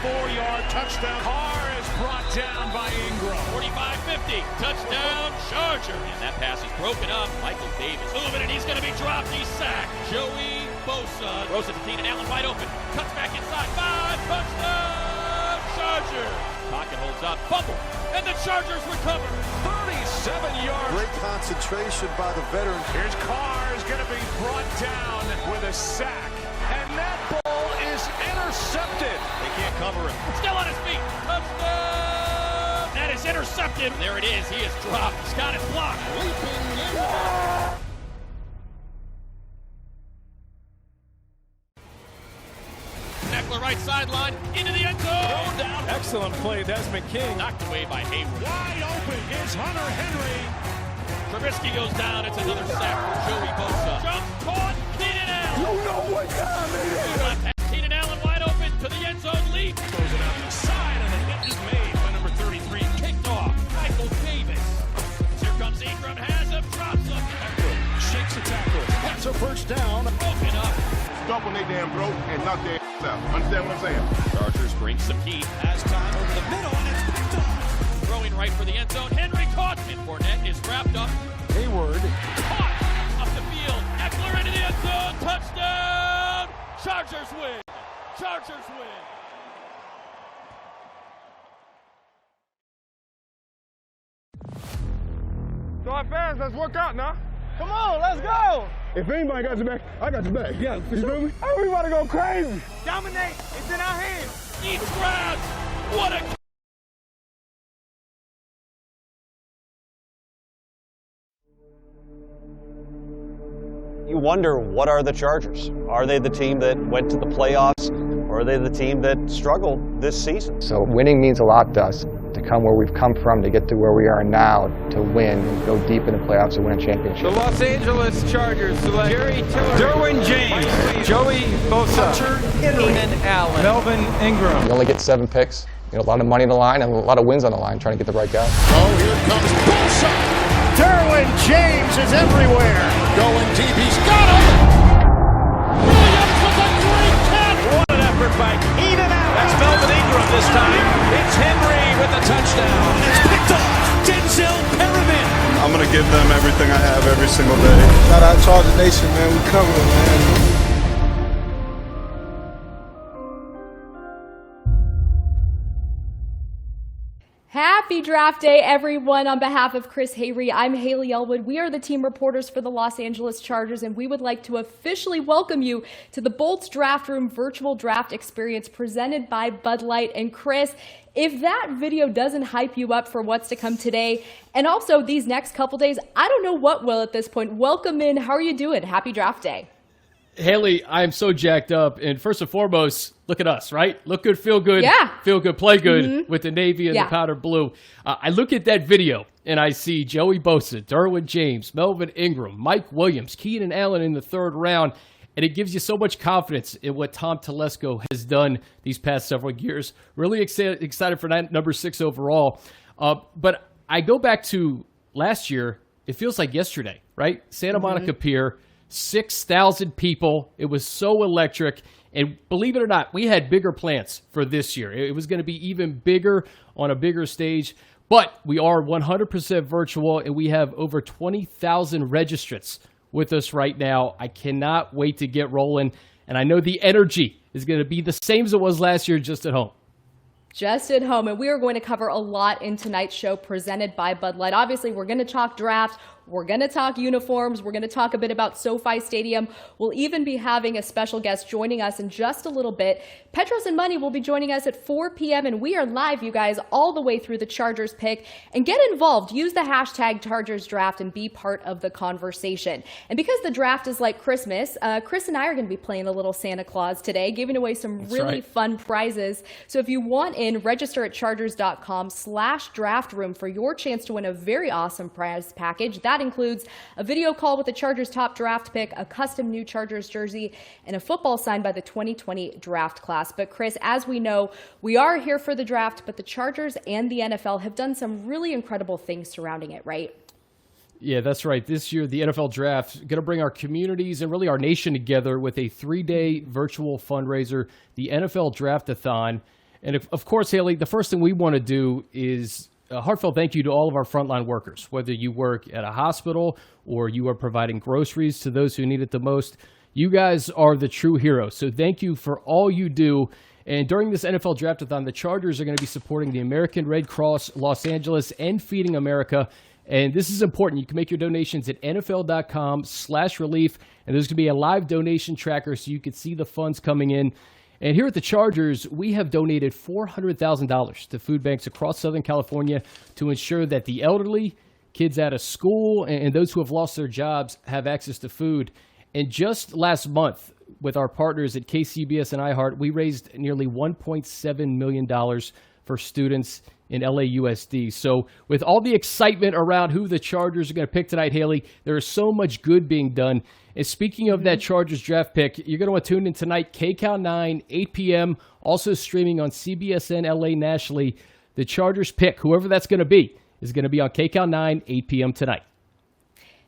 4-yard touchdown. Carr is brought down by Ingram. 45-50, touchdown Charger. And that pass is broken up. Michael Davis moving, and he's going to be dropped. He's sacked. Joey Bosa throws it to Keenan Allen wide open. Cuts back inside. 5, touchdown Charger. Pocket holds up, fumble, and the Chargers recover. 37 yards. Great concentration by the veteran. Here's Carr is going to be brought down with a sack. And that ball is intercepted. They can't cover him. Still on his feet. Touchdown. That is intercepted. There it is. He is dropped. Scott is blocked. Leaping in. Eckler right sideline into the end zone. Down. Excellent play, Desmond King. Knocked away by Hayward. Wide open is Hunter Henry. Trubisky goes down. It's another sack for Joey Bosa. Jump, caught, Keenan Allen. You know what time it is. Keenan Allen wide open to the end zone leap. Throws it out to the side, and the hit is made by number 33. Kicked off. Michael Davis. Here comes Ingram. Has him. Drops him. Eckler shakes the tackle. That's a first down. Broken up. Stomp on their damn throat and knock their ass out. Understand what I'm saying? Chargers bring some heat. Has time over the middle, and it's picked off. Throwing right for the end zone. Henry caught. And Fournette is wrapped up. Hayward. Caught. Up the field. Eckler into the end zone. Touchdown. Chargers win. Chargers win. So our fans, let's work out now. Come on, let's go! If anybody got your back, I got your back. Yeah, for you sure. feel me? Oh, we about to go crazy. Dominate, it's in our hands. Each grab. What a You wonder, what are the Chargers? Are they the team that went to the playoffs, or are they the team that struggled this season? So winning means a lot to us. To come where we've come from, to get to where we are now, to win and go deep in the playoffs and win a championship. The Los Angeles Chargers select Jerry Tiller, Derwin James, Joey Bosa, Keenan Allen, Melvin Ingram. You only get 7 picks, a lot of money on the line and a lot of wins on the line trying to get the right guy. Oh, here comes Bosa. Derwin James is everywhere. Going deep, he's got him. Williams with a great catch. What an effort by Keenan Allen. That's Melvin Ingram this time. It's Henry with the touchdown. It's picked off. Denzel Perriman. I'm going to give them everything I have every single day. Shout out Charger Nation, man. We covered it, man. Happy draft day, everyone. On behalf of Chris Hayre, I'm Haley Elwood. We are the team reporters for the Los Angeles Chargers, and we would like to officially welcome you to the Bolts Draft Room virtual draft experience presented by Bud Light. And Chris, if that video doesn't hype you up for what's to come today, and also these next couple days, I don't know what will at this point. Welcome in. How are you doing? Happy draft day. Haley, I am so jacked up. And first and foremost, look at us, right? Look good, feel good, Yeah. feel good, play good with the navy and Yeah. the powder blue. I look at that video and I see Joey Bosa, Derwin James, Melvin Ingram, Mike Williams, Keenan Allen in the 3rd round. And it gives you so much confidence in what Tom Telesco has done these past several years. Really excited for number 6 overall. But I go back to last year. It feels like yesterday, right? Santa Monica Pier. 6,000 people. It was so electric. And believe it or not, we had bigger plans for this year. It was going to be even bigger on a bigger stage. But we are 100% virtual, and we have over 20,000 registrants with us right now. I cannot wait to get rolling. And I know the energy is going to be the same as it was last year, just at home. Just at home. And we are going to cover a lot in tonight's show presented by Bud Light. Obviously, we're going to talk draft. We're going to talk uniforms. We're going to talk a bit about SoFi Stadium. We'll even be having a special guest joining us in just a little bit. Petros and Money will be joining us at 4 p.m. and we are live, you guys, all the way through the Chargers pick. And get involved. Use the hashtag Chargers Draft and be part of the conversation. And because the draft is like Christmas, Chris and I are going to be playing a little Santa Claus today, giving away some really fun prizes. So if you want in, register at chargers.com/draft room for your chance to win a very awesome prize package. That includes a video call with the Chargers top draft pick, a custom new Chargers jersey, and a football signed by the 2020 draft class. But Chris, as we know, we are here for the draft, but the Chargers and the NFL have done some really incredible things surrounding it, right? Yeah, that's right. This year, the NFL Draft is going to bring our communities and really our nation together with a 3-day virtual fundraiser, the NFL Draft-a-thon. And of course, Haley, the first thing we want to do is a heartfelt thank you to all of our frontline workers, whether you work at a hospital or you are providing groceries to those who need it the most. You guys are the true heroes. So thank you for all you do. And during this NFL Draft-a-thon, the Chargers are going to be supporting the American Red Cross Los Angeles and Feeding America. And this is important. You can make your donations at NFL.com/relief. And there's going to be a live donation tracker so you can see the funds coming in. And here at the Chargers, we have donated $400,000 to food banks across Southern California to ensure that the elderly, kids out of school, and those who have lost their jobs have access to food. And just last month, with our partners at KCBS and iHeart, we raised nearly $1.7 million for students in LAUSD. So with all the excitement around who the Chargers are going to pick tonight, Haley, there is so much good being done. And speaking of that Chargers draft pick, you're going to want to tune in tonight, KCAL 9, 8 p.m., also streaming on CBSN LA nationally. The Chargers pick, whoever that's going to be, is going to be on KCAL 9, 8 p.m. tonight.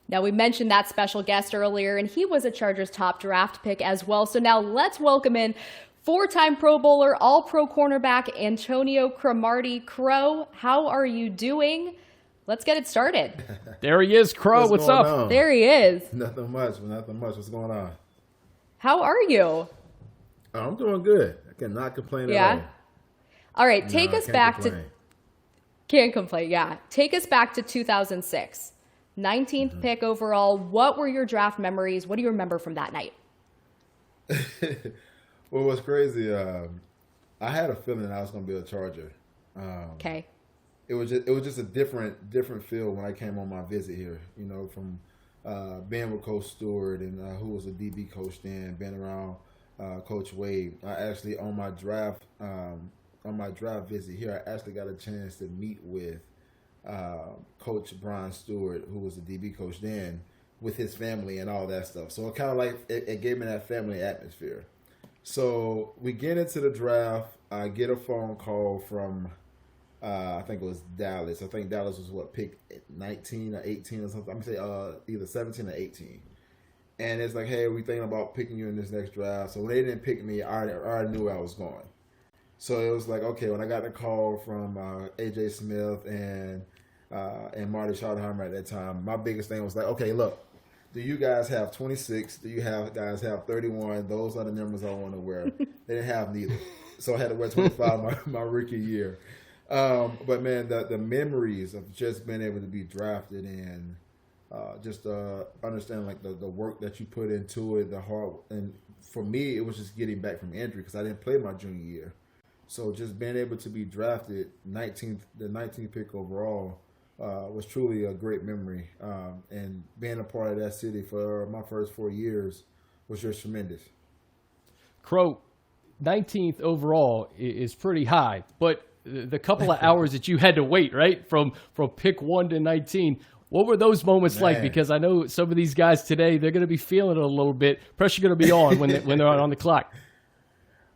Now, we mentioned that special guest earlier, and he was a Chargers top draft pick as well. So now let's welcome in four-time Pro Bowler, all-pro cornerback, Antonio Cromartie. Crow, how are you doing? Let's get it started. There he is, Crow. What's up? On? There he is. Nothing much. What's going on? How are you? Oh, I'm doing good. I cannot complain at all. All right, take us back to... Can't complain, yeah. Take us back to 2006. 19th pick overall. What were your draft memories? What do you remember from that night? Well, what's crazy, I had a feeling I was going to be a Charger. Okay. It was just a different feel when I came on my visit here. You know, from being with Coach Stewart and who was a DB coach then, being around Coach Wade. I actually on my draft visit here, I actually got a chance to meet with Coach Brian Stewart, who was the DB coach then, with his family and all that stuff. So it kind of like it gave me that family atmosphere. So we get into the draft. I get a phone call from I think it was Dallas. I think Dallas was pick 19 or 18 or something. I'm gonna say either 17 or 18. And it's like, hey, we thinking about picking you in this next draft. So when they didn't pick me, I already knew I was going. So it was like, okay, when I got the call from AJ Smith and Marty Schottenheimer at that time, my biggest thing was like, okay, look, do you guys have 26? Do you guys have 31? Those are the numbers I want to wear. They didn't have neither. So I had to wear 25 my rookie year. But man, the memories of just being able to be drafted and just understanding like the work that you put into it, the hard, and for me, it was just getting back from injury because I didn't play my junior year. So just being able to be drafted the 19th pick overall was truly a great memory. And being a part of that city for my first 4 years was just tremendous. Crow, 19th overall is pretty high, but the couple of hours that you had to wait, right, from pick 1 to 19, what were those moments like? Because I know some of these guys today, they're going to be feeling it a little bit. Pressure going to be on when they're on the clock.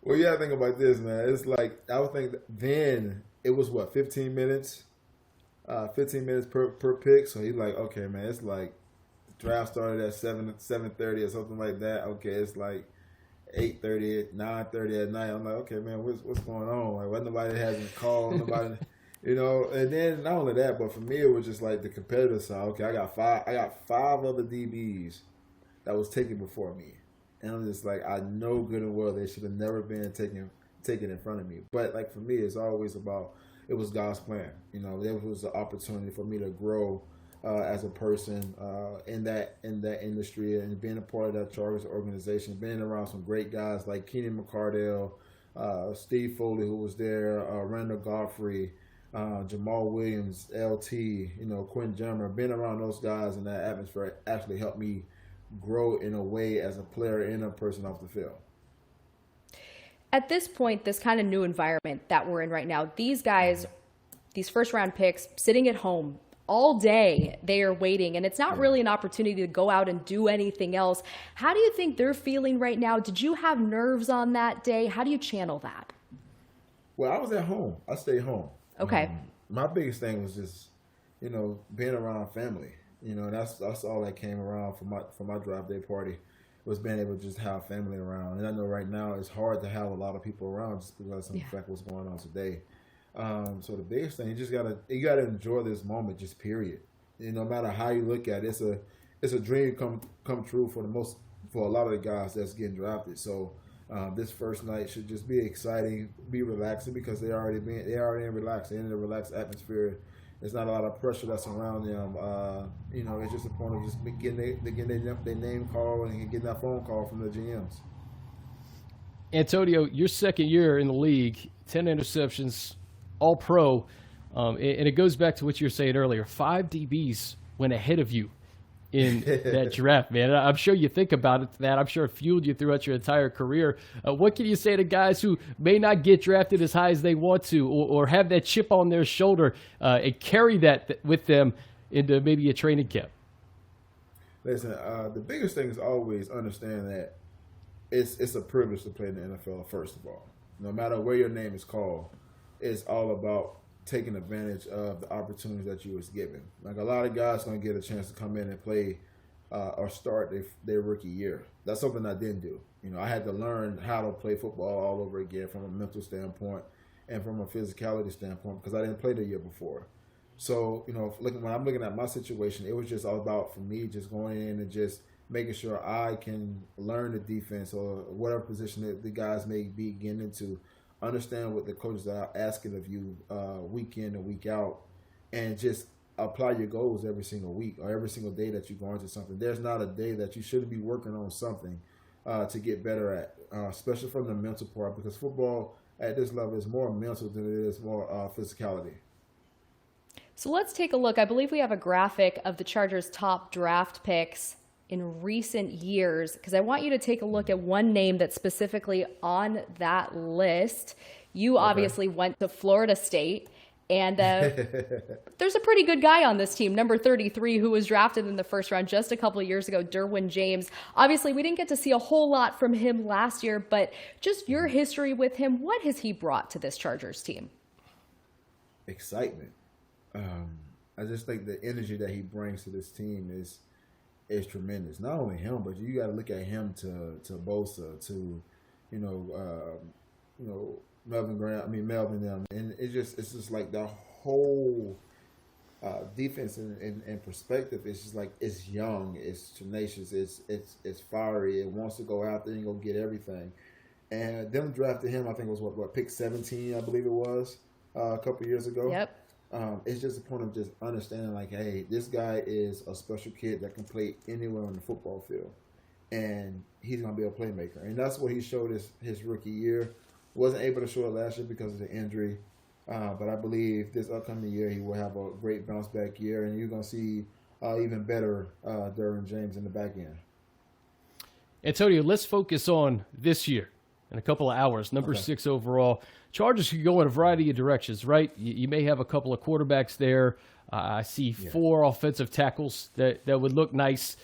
Well, you got to think about this, man. It's like, I would think then it was, 15 minutes? 15 minutes per pick. So he's like, okay, man, it's like draft started at 7:30 or something like that. Okay, it's like 8:30, 9:30 at night. I'm like, okay, man, what's going on? Like, what, nobody hasn't called, nobody, you know. And then not only that, but for me, it was just like the competitive side. Okay, I got five other DBs that was taken before me. And I'm just like, I know good and well they should have never been taken in front of me. But like for me, it's always about, it was God's plan. You know, there was an opportunity for me to grow as a person in that industry and being a part of that Chargers organization, being around some great guys like Keenan McCardell, Steve Foley, who was there, Randall Godfrey, Jamal Williams, LT, you know, Quinn Jammer. Being around those guys in that atmosphere actually helped me grow in a way as a player and a person off the field. At this point, this kind of new environment that we're in right now, these guys, these first round picks, sitting at home all day, they are waiting, and it's not really an opportunity to go out and do anything else. How do you think they're feeling right now? Did you have nerves on that day? How do you channel that? Well, I was at home. I stayed home. Okay. My biggest thing was just, you know, being around family. You know, that's all that came around for my draft day party. was being able to just have family around. And I know right now it's hard to have a lot of people around just because of the fact what's going on today. So the biggest thing, you gotta enjoy this moment, just period. No matter how you look at it, it's a dream come true for a lot of the guys that's getting drafted. So this first night should just be exciting, be relaxing, because they already in relaxed. They're in a relaxed atmosphere. There's not a lot of pressure that's around them. It's just a point of just getting their name called and getting that phone call from the GMs. Antonio, your second year in the league, 10 interceptions, all pro, and it goes back to what you were saying earlier. 5 DBs went ahead of you in that draft, man. I'm sure you think about it, that I'm sure it fueled you throughout your entire career. What can you say to guys who may not get drafted as high as they want to, or have that chip on their shoulder and carry that with them into maybe a training camp? Listen, the biggest thing is always understand that it's a privilege to play in the NFL, first of all. No matter where your name is called, it's all about taking advantage of the opportunities that you was given. Like, a lot of guys don't get a chance to come in and play or start their rookie year. That's something I didn't do. I had to learn how to play football all over again from a mental standpoint and from a physicality standpoint, because I didn't play the year before. So, when I'm looking at my situation, it was just all about, for me, just going in and just making sure I can learn the defense or whatever position that the guys may be getting into. Understand what the coaches are asking of you week in and week out, and just apply your goals every single week or every single day that you go into something. There's not a day that you shouldn't be working on something to get better at, especially from the mental part, because football at this level is more mental than it is more physicality. So let's take a look. I believe we have a graphic of the Chargers' top draft picks in recent years, because I want you to take a look at one name that's specifically on that list. You obviously went to Florida State, and there's a pretty good guy on this team, number 33, who was drafted in the first round just a couple of years ago, Derwin James. Obviously, we didn't get to see a whole lot from him last year, but just your history with him, what has he brought to this Chargers team? Excitement. I just think the energy that he brings to this team is tremendous. Not only him, but you got to look at him to Bosa, to Melvin them, and it's just like the whole defense in perspective. It's just like, it's young, it's tenacious, it's fiery, it wants to go out there and go get everything. And them drafted him, I think it was what pick 17, I believe it was, a couple years ago. Yep. It's just a point of just understanding, like, hey, this guy is a special kid that can play anywhere on the football field, and he's going to be a playmaker. And that's what he showed his rookie year. Wasn't able to show it last year because of the injury, but I believe this upcoming year he will have a great bounce back year, and you're going to see even better Derwin James in the back end. Antonio, let's focus on this year in a couple of hours. Number 6 overall. Chargers could go in a variety of directions, right? You may have a couple of quarterbacks there. I see 4 offensive tackles that would look nice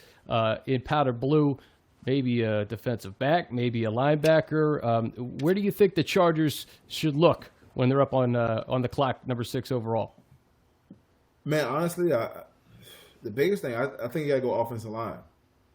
in powder blue. Maybe a defensive back, maybe a linebacker. Where do you think the Chargers should look when they're up on the clock, number 6 overall? Man, honestly, the biggest thing, I think you got to go offensive line.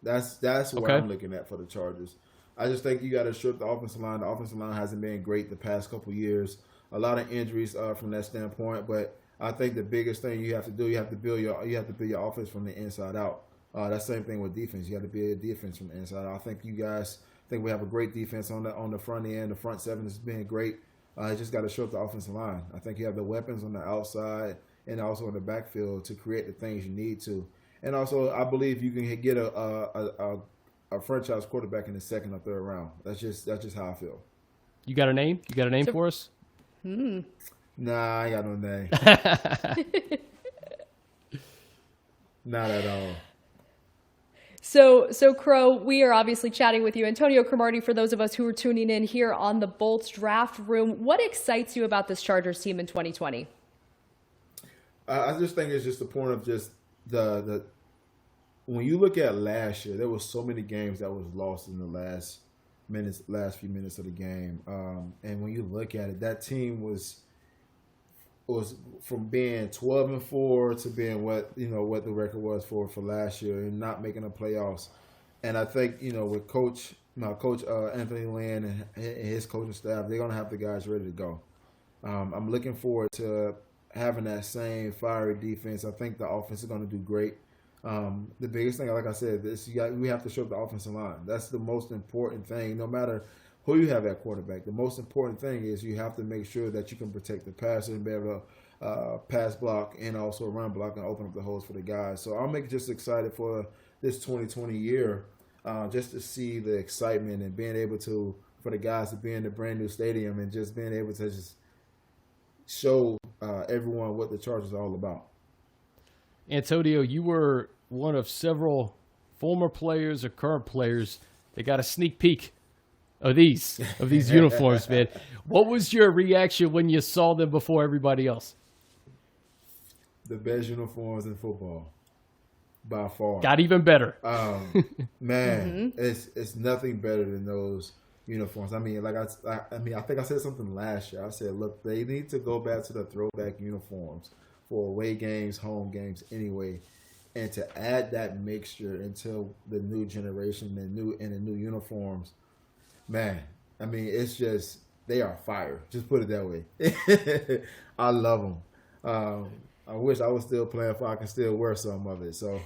That's what I'm looking at for the Chargers. I just think you got to strip the offensive line. The offensive line hasn't been great the past couple years. A lot of injuries from that standpoint. But I think the biggest thing you have to do, you have to build your offense from the inside out. That same thing with defense. You got to build a defense from the inside out. I think you guys think we have a great defense on the front end. The front 7 has been great. You just got to show up the offensive line. I think you have the weapons on the outside and also in the backfield to create the things you need to. And also, I believe you can get a franchise quarterback in the 2nd or 3rd round. That's just how I feel. You got a name? You got a name for us? Nah, I got no name. Not at all. So Crow, we are obviously chatting with you. Antonio Cromartie, for those of us who are tuning in here on the Bolts Draft Room, what excites you about this Chargers team in 2020? I just think it's just the point of just the when you look at last year, there was so many games that was lost in the last few minutes of the game. And when you look at it, that team was from being 12-4 to being what the record was for last year and not making the playoffs. And I think, with Coach Anthony Lynn and his coaching staff, they're going to have the guys ready to go. I'm looking forward to having that same fiery defense. I think the offense is going to do great. The biggest thing, like I said, we have to show up the offensive line. That's the most important thing. No matter who you have at quarterback, the most important thing is you have to make sure that you can protect the passer and be able to pass block and also run block and open up the holes for the guys. So I'm just excited for this 2020 year, just to see the excitement and being able to, for the guys to be in the brand new stadium and just being able to just show everyone what the Chargers are all about. Antonio, you were one of several former players or current players that got a sneak peek of these uniforms, man. What was your reaction when you saw them before everybody else? The best uniforms in football, by far. Got even better. Man, it's nothing better than those uniforms. I mean, I think I said something last year. I said, look, they need to go back to the throwback uniforms for away games, home games, anyway, and to add that mixture into the new generation and the new uniforms. Man, I mean, it's just, they are fire. Just put it that way. I love them. I wish I was still playing for I can still wear some of it. So,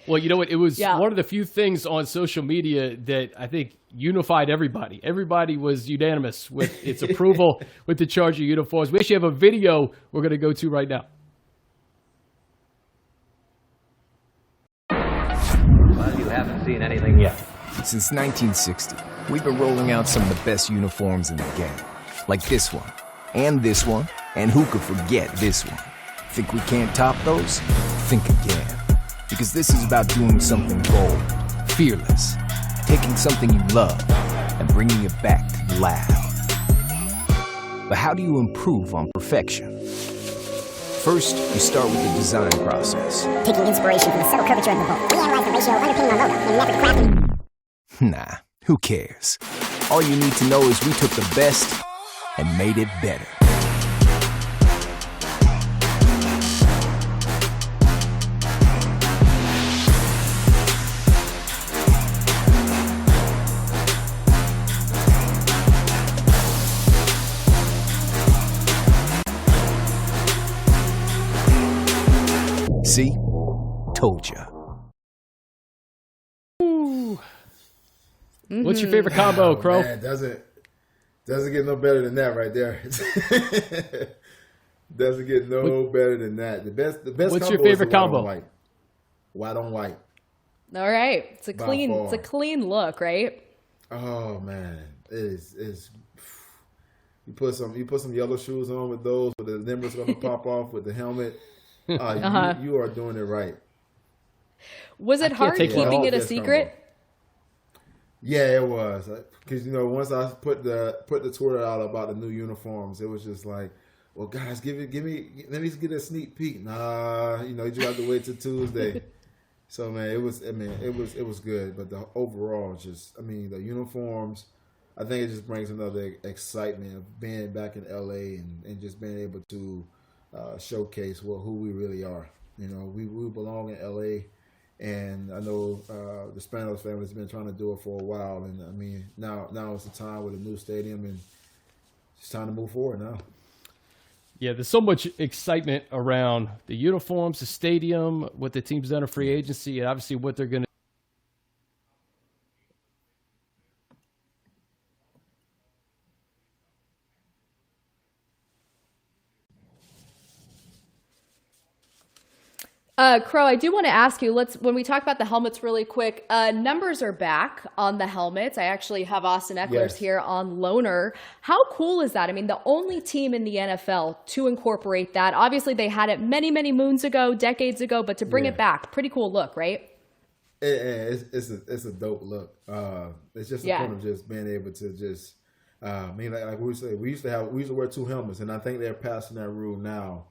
well, you know what? It was one of the few things on social media that I think unified everybody. Everybody was unanimous with its approval with the Charger uniforms. We actually have a video we're going to go to right now. Well, you haven't seen anything yet. Since 1960, we've been rolling out some of the best uniforms in the game. Like this one, and who could forget this one? Think we can't top those? Think again. Because this is about doing something bold, fearless, taking something you love, and bringing it back to the lab. But how do you improve on perfection? First, you start with the design process. Taking inspiration from the subtle curvature of the bolt, we analyze the ratio underpinning our logo in an effort to craft. Nah, who cares? All you need to know is we took the best and made it better. See? Told ya. What's your favorite combo, Crow? Man, doesn't get no better than that right there. Doesn't get no better than that. The best. What's your favorite combo? White on white. All right, it's a clean look, right? Oh man, it's you put some yellow shoes on with those, with the nimbers gonna pop off with the helmet. You are doing it right. Was it hard keeping it a secret? Combo. Yeah, it was, because once I put the Twitter out about the new uniforms, it was just like, well, guys, let me get a sneak peek. Nah, you just have to wait till Tuesday. So man, it was good, but the overall, the uniforms, I think it just brings another excitement of being back in LA and just being able to showcase who we really are. We belong in LA. And I know the Spanos family has been trying to do it for a while, and I mean now it's the time with a new stadium, and it's time to move forward now. Yeah, there's so much excitement around the uniforms, the stadium, what the team's done in free agency, and obviously what they're going to. Crow, I do want to ask you, when we talk about the helmets really quick, numbers are back on the helmets. I actually have Austin Eckler's here on loaner. How cool is that? I mean, the only team in the NFL to incorporate that. Obviously, they had it many, many moons ago, decades ago, but to bring it back, pretty cool look, right? It's a dope look. It's just the point of just being able to just, like we say, we used to wear two helmets, and I think they're passing that rule now.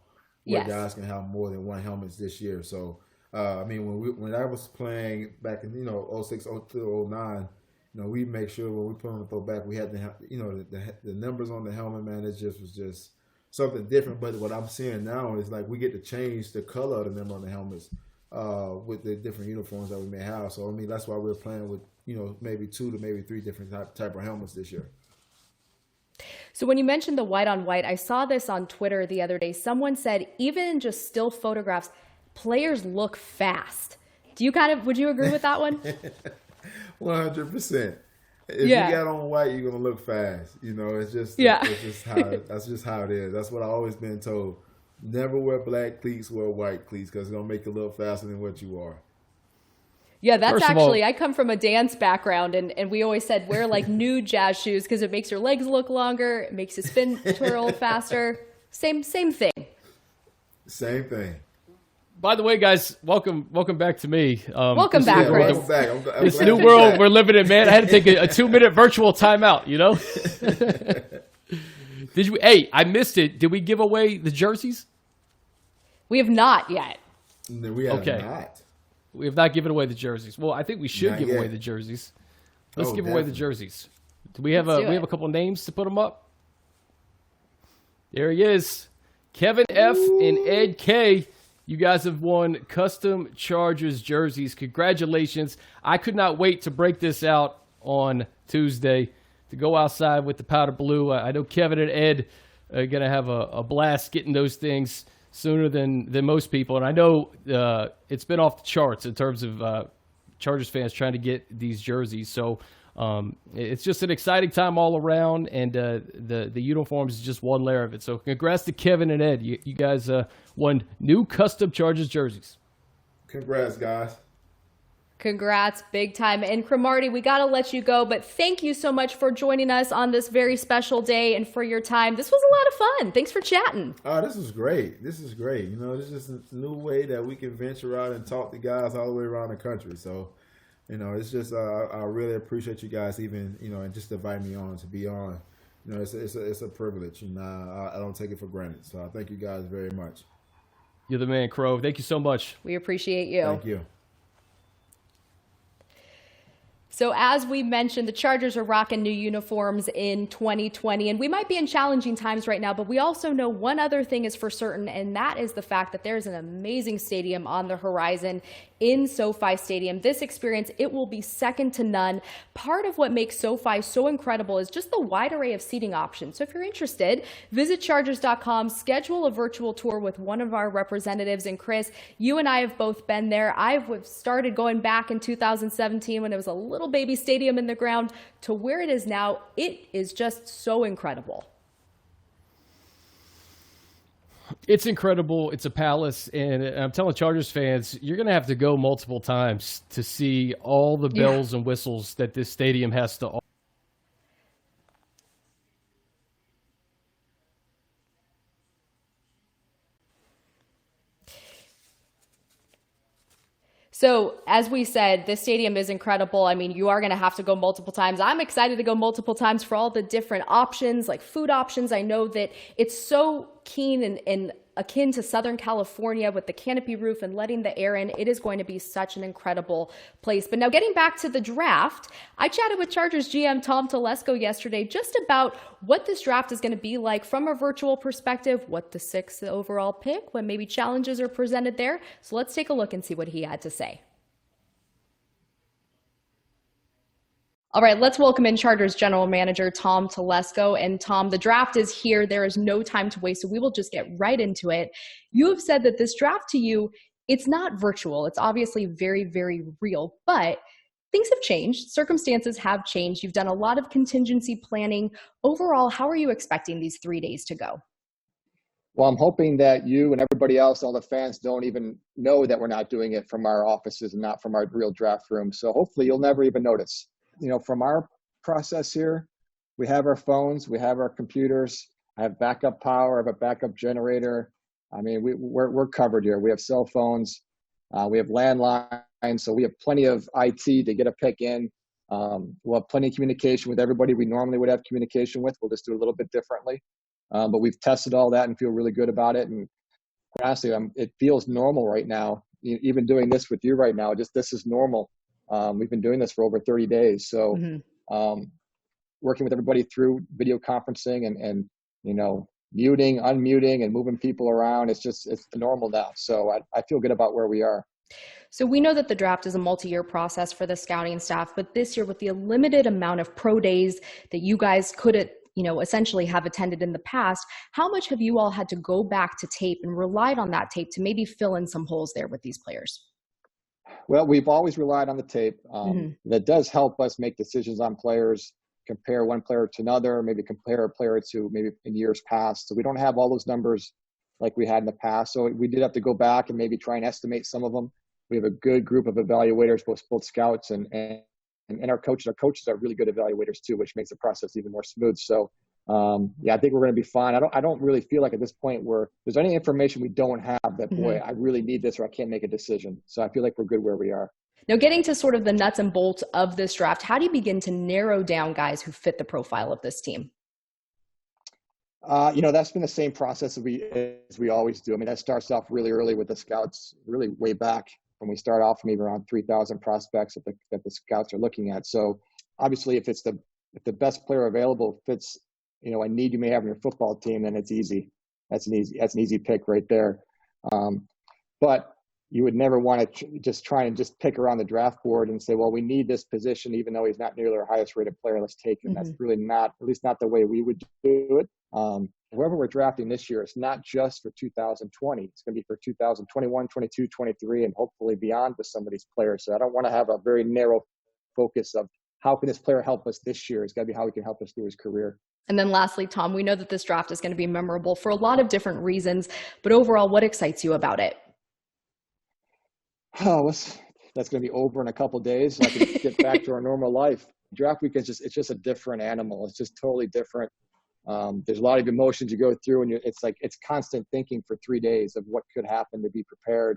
Where guys can have more than one helmet this year. So, when I was playing back in 06, 02, 09, we make sure when we put on the throwback, we had to have the numbers on the helmet. Man, it was just something different. But what I'm seeing now is like we get to change the color of the number on the helmets with the different uniforms that we may have. So, I mean, that's why we're playing with, maybe 2 to maybe 3 different type of helmets this year. So when you mentioned the white on white, I saw this on Twitter the other day. Someone said, even in just still photographs, players look fast. Would you agree with that one? 100%. If you got on white, you're gonna look fast. It's just that's just how it is. That's what I've always been told. Never wear black cleats, wear white cleats, because it's gonna make you look faster than what you are. Yeah, that's actually, I come from a dance background, and we always said wear like nude jazz shoes because it makes your legs look longer, it makes you twirl faster. Same thing. Same thing. By the way, guys, welcome back to me. Welcome back, Chris. Welcome back. I'm this new world we're living in, man. I had to take a 2-minute virtual timeout, Hey, I missed it. Did we give away the jerseys? We have not yet. No, we have not. We have not given away the jerseys. Well, I think we should give away the jerseys. Let's give away the jerseys. Do we have a couple names to put them up? There he is. Kevin F. and Ed K. You guys have won custom Chargers jerseys. Congratulations. I could not wait to break this out on Tuesday, to go outside with the powder blue. I know Kevin and Ed are going to have a blast getting those things sooner than most people. And I know it's been off the charts in terms of Chargers fans trying to get these jerseys. So it's just an exciting time all around, and the uniforms is just one layer of it. So congrats to Kevin and Ed. You guys won new custom Chargers jerseys. Congrats, guys. Congrats, big time. And Cromartie, we got to let you go, but thank you so much for joining us on this very special day and for your time. This was a lot of fun. Thanks for chatting. Oh, this is great. This is great. This is a new way that we can venture out and talk to guys all the way around the country. So, it's just, I really appreciate you guys even, and just inviting me on to be on. It's a privilege, and I don't take it for granted. So I thank you guys very much. You're the man, Crow. Thank you so much. We appreciate you. Thank you. So as we mentioned, the Chargers are rocking new uniforms in 2020, and we might be in challenging times right now, but we also know one other thing is for certain, and that is the fact that there's an amazing stadium on the horizon in SoFi Stadium. This experience, it will be second to none. Part of what makes SoFi so incredible is just the wide array of seating options. So if you're interested, visit Chargers.com, schedule a virtual tour with one of our representatives. And Chris, you and I have both been there. I've started going back in 2017 when it was a little baby stadium in the ground to where it is now. It is just so incredible. It's incredible. It's a palace, and I'm telling Chargers fans, you're going to have to go multiple times to see all the bells and whistles that this stadium has to offer. So as we said, this stadium is incredible. I mean, you are going to have to go multiple times. I'm excited to go multiple times for all the different options, like food options. I know that it's so keen and akin to Southern California with the canopy roof and letting the air in. It is going to be such an incredible place. But now getting back to the draft, I chatted with Chargers GM Tom Telesco yesterday just about what this draft is going to be like from a virtual perspective, what the 6th overall pick, what maybe challenges are presented there. So let's take a look and see what he had to say. All right, let's welcome in Chargers General Manager Tom Telesco. And Tom, the draft is here. There is no time to waste, so we will just get right into it. You have said that this draft to you, it's not virtual. It's obviously very, very real, but things have changed. Circumstances have changed. You've done a lot of contingency planning. Overall, how are you expecting these 3 days to go? Well, I'm hoping that you and everybody else, all the fans, don't even know that we're not doing it from our offices and not from our real draft room. So hopefully you'll never even notice. From our process here, we have our phones, we have our computers, I have backup power, I have a backup generator. I mean, we're covered here. We have cell phones, we have landlines, so we have plenty of IT to get a pick in. We'll have plenty of communication with everybody we normally would have communication with. We'll just do it a little bit differently. But we've tested all that and feel really good about it. And honestly, it feels normal right now. Even doing this with you right now, this is normal. We've been doing this for over 30 days. So working with everybody through video conferencing and muting, unmuting, and moving people around, it's normal now. So I feel good about where we are. So we know that the draft is a multi-year process for the scouting staff, but this year with the limited amount of pro days that you guys could, essentially have attended in the past, how much have you all had to go back to tape and relied on that tape to maybe fill in some holes there with these players? Well, we've always relied on the tape. That does help us make decisions on players, compare one player to another, maybe compare a player to maybe in years past. So we don't have all those numbers like we had in the past. So we did have to go back and maybe try and estimate some of them. We have a good group of evaluators, both scouts and our coaches. Our coaches are really good evaluators too, which makes the process even more smooth. So, I think we're going to be fine. I don't really feel like at this point where there's any information we don't have that, boy, I really need this or I can't make a decision. So I feel like we're good where we are. Now, getting to sort of the nuts and bolts of this draft, how do you begin to narrow down guys who fit the profile of this team? That's been the same process as we always do. I mean, that starts off really early with the scouts, really way back when we start off maybe around 3,000 prospects that the scouts are looking at. So obviously if the best player available fits, a need you may have in your football team, then it's easy. That's an easy pick right there. But you would never want to just try and just pick around the draft board and say, well, we need this position, even though he's not nearly our highest rated player, let's take him. That's really not, at least not the way we would do it. Whoever we're drafting this year, it's not just for 2020. It's going to be for 2021, 22, 23, and hopefully beyond with some of these players. So I don't want to have a very narrow focus of how can this player help us this year. It's got to be how he can help us through his career. And then lastly, Tom, we know that this draft is going to be memorable for a lot of different reasons, but overall, what excites you about it? Oh, that's going to be over in a couple of days. So I can get back to our normal life. Draft weekend it's just a different animal. It's just totally different. There's a lot of emotions you go through, and it's constant thinking for 3 days of what could happen to be prepared.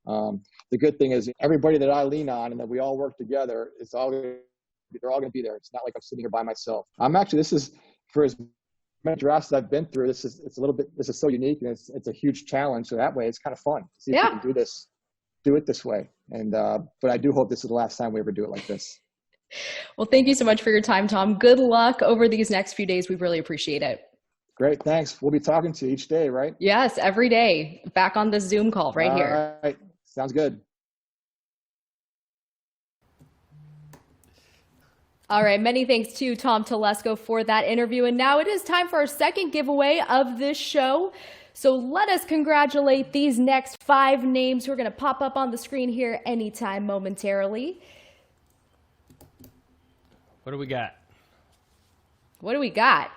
The good thing is everybody that I lean on and that we all work together, they're all going to be there. It's not like I'm sitting here by myself. This is for as many drafts that I've been through. This is so unique, and it's a huge challenge. So that way, it's kind of fun to see if we can do it this way. And but I do hope this is the last time we ever do it like this. Well, thank you so much for your time, Tom. Good luck over these next few days. We really appreciate it. Great. Thanks. We'll be talking to you each day, right? Yes, every day. Back on this Zoom call right here. All right. Sounds good. All right. Many thanks to Tom Telesco for that interview. And now it is time for our second giveaway of this show. So let us congratulate these next 5 names who are going to pop up on the screen here anytime momentarily. What do we got? What do we got?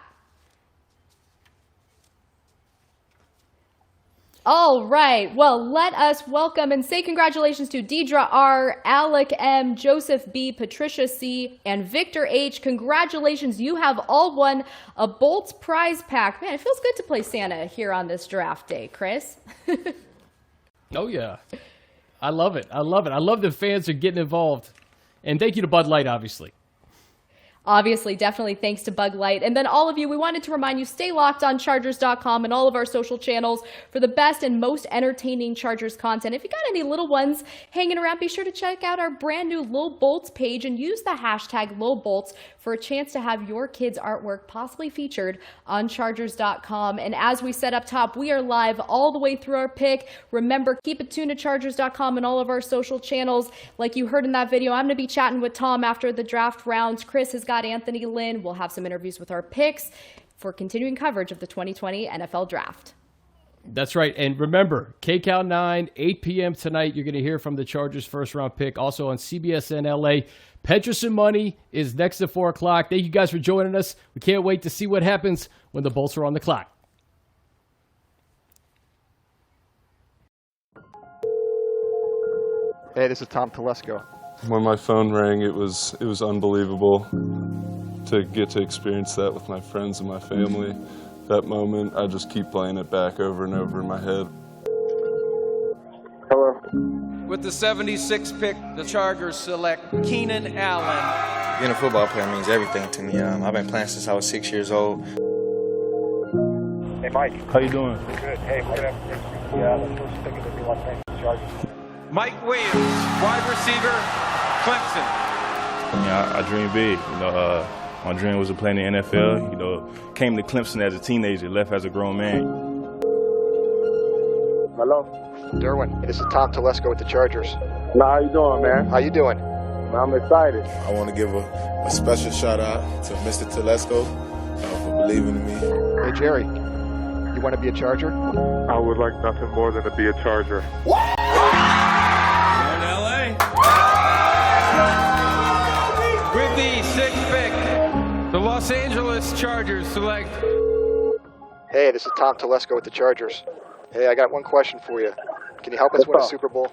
All right. Well, let us welcome and say congratulations to Deidre R., Alec M., Joseph B., Patricia C., and Victor H. Congratulations. You have all won a Bolts prize pack. Man, it feels good to play Santa here on this draft day, Chris. Oh, yeah. I love it. I love it. I love the fans are getting involved. And thank you to Bud Light, obviously. Obviously, definitely thanks to Bug Light. And then all of you, we wanted to remind you, stay locked on Chargers.com and all of our social channels for the best and most entertaining Chargers content. If you got any little ones hanging around, be sure to check out our brand new Lil Bolts page and use the hashtag Lil Bolts for a chance to have your kids' artwork possibly featured on Chargers.com. And as we said up top, we are live all the way through our pick. Remember, keep it tuned to Chargers.com and all of our social channels. Like you heard in that video, I'm going to be chatting with Tom after the draft rounds. Chris has got Anthony Lynn. We'll have some interviews with our picks for continuing coverage of the 2020 NFL Draft. That's right. And remember, KCAL 9, 8 p.m. tonight, you're going to hear from the Chargers first-round pick. Also on CBSN LA, Petras and Money is next at 4 o'clock. Thank you guys for joining us. We can't wait to see what happens when the Bolts are on the clock. Hey, this is Tom Telesco. When my phone rang, it was unbelievable to get to experience that with my friends and my family. That moment, I just keep playing it back over and over in my head. Hello. With the 76th pick, the Chargers select Keenan Allen. Being a football player means everything to me. I've been playing since I was 6 years old. Hey, Mike. How you doing? Good. Hey, we're going to have the first pick of the Los Angeles Chargers. Mike Williams, wide receiver, Clemson. I dream big. My dream was to play in the NFL. Came to Clemson as a teenager, left as a grown man. Hello? Derwin, this is Tom Telesco with the Chargers. How you doing, man? How you doing? I'm excited. I want to give a special shout out to Mr. Telesco for believing in me. Hey, Jerry, you want to be a Charger? I would like nothing more than to be a Charger. Going to LA. With the 6th pick, the Los Angeles Chargers select. Hey, this is Tom Telesco with the Chargers. Hey, I got one question for you. Can you help us win a Super Bowl?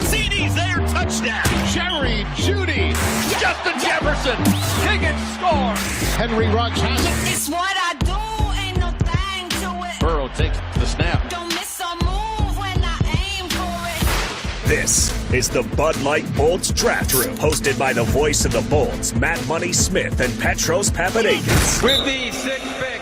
CD's there, touchdown. Jerry Jeudy, Justin Jefferson, Higgins scores. Henry Ruggs has it. It's what I do, ain't no thing to it. Burrow takes the snap. Don't miss a move when I aim for it. This is the Bud Light Bolts Draft Room, hosted by the voice of the Bolts, Matt Money Smith and Petros Papadakis. With the 6th pick,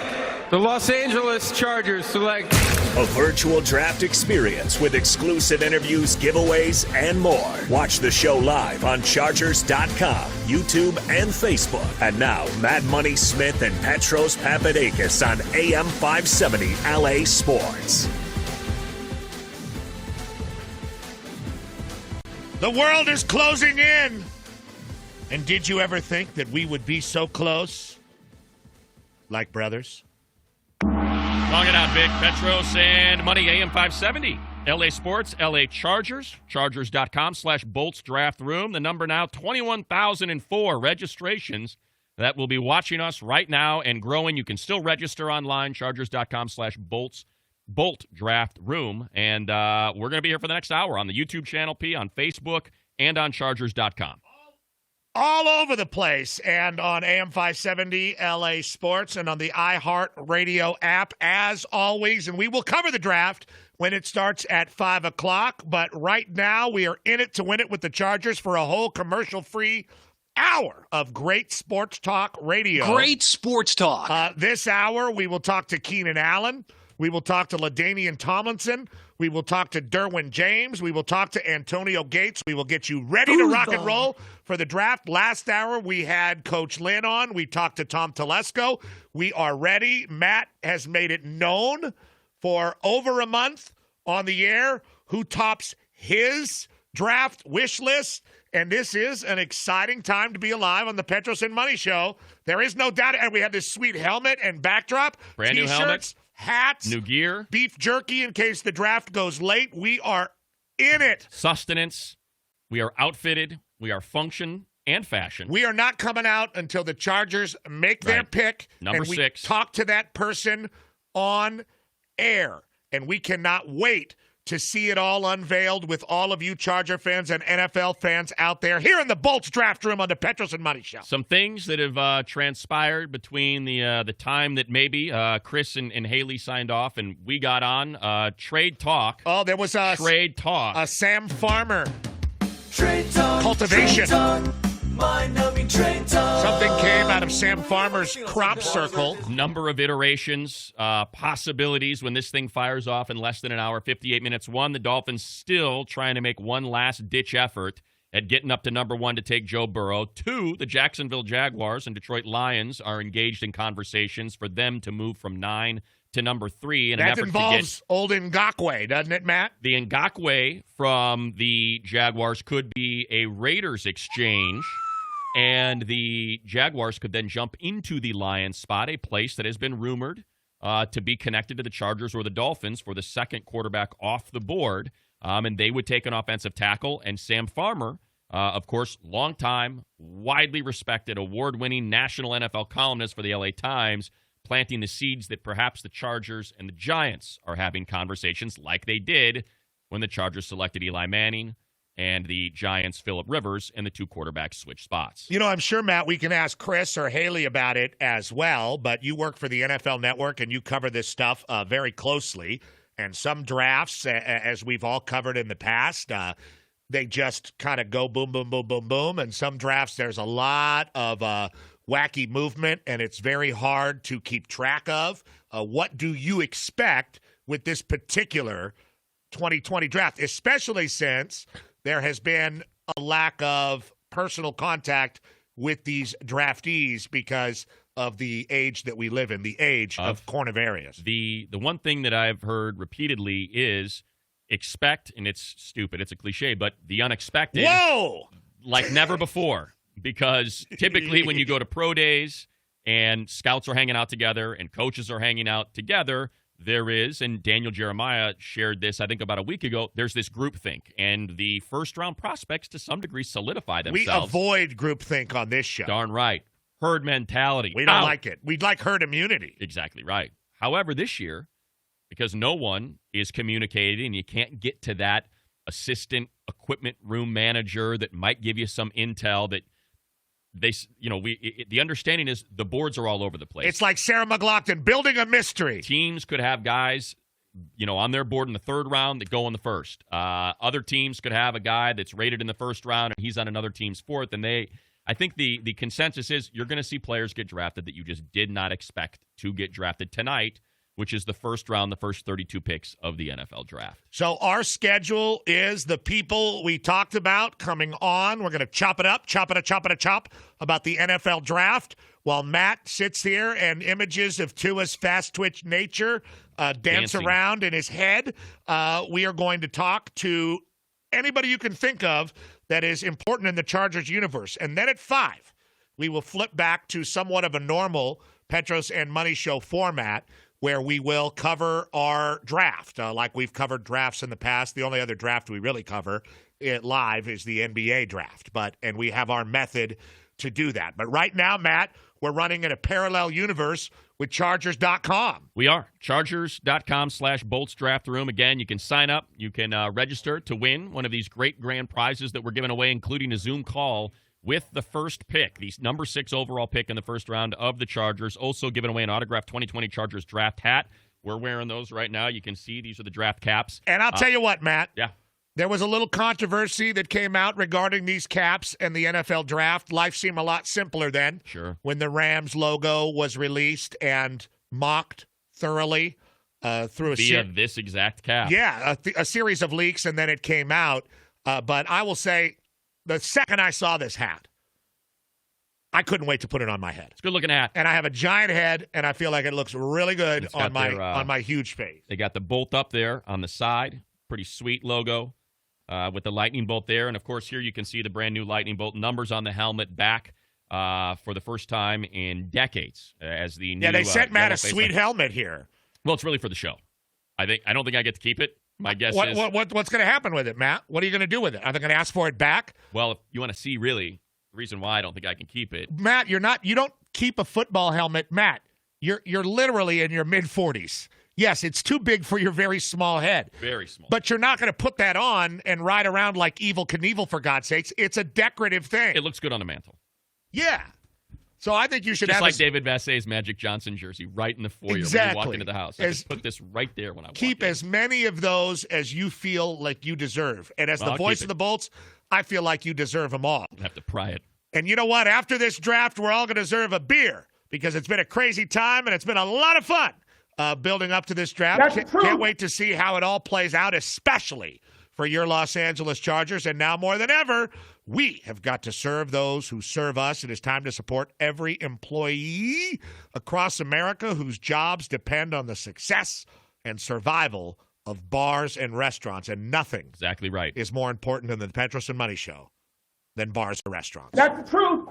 the Los Angeles Chargers select. A virtual draft experience with exclusive interviews, giveaways, and more. Watch the show live on Chargers.com, YouTube, and Facebook. And now, Matt Money Smith and Petros Papadakis on AM 570 LA Sports. The world is closing in. And did you ever think that we would be so close? Like brothers? Long it out, Big. Petros and Money, AM 570. LA Sports, LA Chargers, Chargers.com/Bolts Draft Room. The number now, 21,004 registrations that will be watching us right now and growing. You can still register online, Chargers.com/Bolts Bolt Draft Room. And we're going to be here for the next hour on the YouTube channel, P, on Facebook, and on Chargers.com. All over the place, and on AM 570 LA Sports and on the iHeart Radio app, as always. And we will cover the draft when it starts at 5 o'clock. But right now, we are in it to win it with the Chargers for a whole commercial-free hour of great sports talk radio. Great sports talk. This hour, we will talk to Keenan Allen. We will talk to LaDainian Tomlinson. We will talk to Derwin James. We will talk to Antonio Gates. We will get you ready to rock and roll for the draft. Last hour, we had Coach Lynn on. We talked to Tom Telesco. We are ready. Matt has made it known for over a month on the air who tops his draft wish list. And this is an exciting time to be alive on the Petros and Money Show. There is no doubt. And we have this sweet helmet and backdrop. Brand new helmet. Hats, new gear, beef jerky in case the draft goes late. We are in it. Sustenance. We are outfitted. We are function and fashion. We are not coming out until the Chargers make their pick. Number and we 6. Talk to that person on air. And we cannot wait to see it all unveiled with all of you Charger fans and NFL fans out there here in the Bolts Draft Room on the Petros and Money Show. Some things that have transpired between the time that maybe Chris and Haley signed off and we got on. Trade talk. Oh, there was a trade talk. A Sam Farmer trade talk. cultivation. Trade talk. Mind-numbing train talk. Something came out of Sam Farmer's crop circle. Number of iterations, possibilities when this thing fires off in less than an hour, 58 minutes. One, the Dolphins still trying to make one last-ditch effort at getting up to number one to take Joe Burrow. Two, the Jacksonville Jaguars and Detroit Lions are engaged in conversations for them to move from 9 to number 3. That involves old Ngakoue, doesn't it, Matt? The Ngakoue from the Jaguars could be a Raiders exchange, and the Jaguars could then jump into the Lions spot, a place that has been rumored to be connected to the Chargers or the Dolphins for the second quarterback off the board, and they would take an offensive tackle. And Sam Farmer, of course, longtime, widely respected, award-winning national NFL columnist for the LA Times, planting the seeds that perhaps the Chargers and the Giants are having conversations like they did when the Chargers selected Eli Manning and the Giants Phillip Rivers, and the two quarterbacks switched spots. You know, I'm sure, Matt, we can ask Chris or Haley about it as well, but you work for the NFL Network and you cover this stuff very closely. And some drafts, as we've all covered in the past, they just kind of go boom, boom, boom, boom, boom. And some drafts, there's a lot of wacky movement, and it's very hard to keep track of. What do you expect with this particular 2020 draft, especially since there has been a lack of personal contact with these draftees because of the age that we live in, the age of coronavirus? The one thing that I've heard repeatedly is expect, and it's stupid, it's a cliche, but the unexpected. Whoa! Like never before. Because typically when you go to pro days and scouts are hanging out together and coaches are hanging out together, there is, and Daniel Jeremiah shared this, I think, about a week ago, there's this groupthink. And the first-round prospects, to some degree, solidify themselves. We avoid groupthink on this show. Darn right. Herd mentality. We don't like it. We'd like herd immunity. Exactly right. However, this year, because no one is communicating and you can't get to that assistant equipment room manager that might give you some intel that the understanding is the boards are all over the place. It's like Sarah McLachlan building a mystery. Teams could have guys, on their board in the third round that go in the first. Other teams could have a guy that's rated in the first round and he's on another team's fourth. And I think the consensus is you're going to see players get drafted that you just did not expect to get drafted tonight, which is the first round, the first 32 picks of the NFL draft. So our schedule is the people we talked about coming on. We're going to chop it up about the NFL draft while Matt sits here and images of Tua's fast twitch nature dance around in his head. We are going to talk to anybody you can think of that is important in the Chargers universe. And then at 5, we will flip back to somewhat of a normal Petros and Money Show format, where we will cover our draft like we've covered drafts in the past. The only other draft we really cover live is the NBA draft, and we have our method to do that. But right now, Matt, we're running in a parallel universe with Chargers.com. We are. Chargers.com/Bolts Draft Room. Again, you can sign up. You can register to win one of these great grand prizes that we're giving away, including a Zoom call with the first pick, the number 6 overall pick in the first round of the Chargers. Also giving away an autographed 2020 Chargers draft hat. We're wearing those right now. You can see these are the draft caps. And I'll tell you what, Matt. Yeah. There was a little controversy that came out regarding these caps and the NFL draft. Life seemed a lot simpler then. Sure. When the Rams logo was released and mocked thoroughly through this exact cap. Yeah, a series of leaks, and then it came out. But I will say, the second I saw this hat, I couldn't wait to put it on my head. It's a good-looking hat. And I have a giant head, and I feel like it looks really good on my huge face. They got the bolt up there on the side. Pretty sweet logo with the lightning bolt there. And, of course, here you can see the brand-new lightning bolt numbers on the helmet back for the first time in decades. As the new, they sent Matt a sweet helmet here. Well, it's really for the show. I don't think I get to keep it. My guess is... What's going to happen with it, Matt? What are you going to do with it? Are they going to ask for it back? Well, if you want to see, really, the reason why I don't think I can keep it. Matt, you don't keep a football helmet. Matt, you're literally in your mid-40s. Yes, it's too big for your very small head. Very small. But you're not going to put that on and ride around like Evel Knievel, for God's sakes. It's a decorative thing. It looks good on the mantle. Yeah. So I think you should just like David Vassay's Magic Johnson jersey right in the foyer when you walk into the house. I just put this right there when I walk in. Keep as many of those as you feel like you deserve. And as the voice of the Bolts, I feel like you deserve them all. I have to pry it. And you know what? After this draft, we're all going to deserve a beer because it's been a crazy time and it's been a lot of fun building up to this draft. Can't wait to see how it all plays out, especially for your Los Angeles Chargers. And now more than ever, we have got to serve those who serve us. It is time to support every employee across America whose jobs depend on the success and survival of bars and restaurants. And nothing exactly right is more important than the Petros and Money Show than bars or restaurants. That's the truth.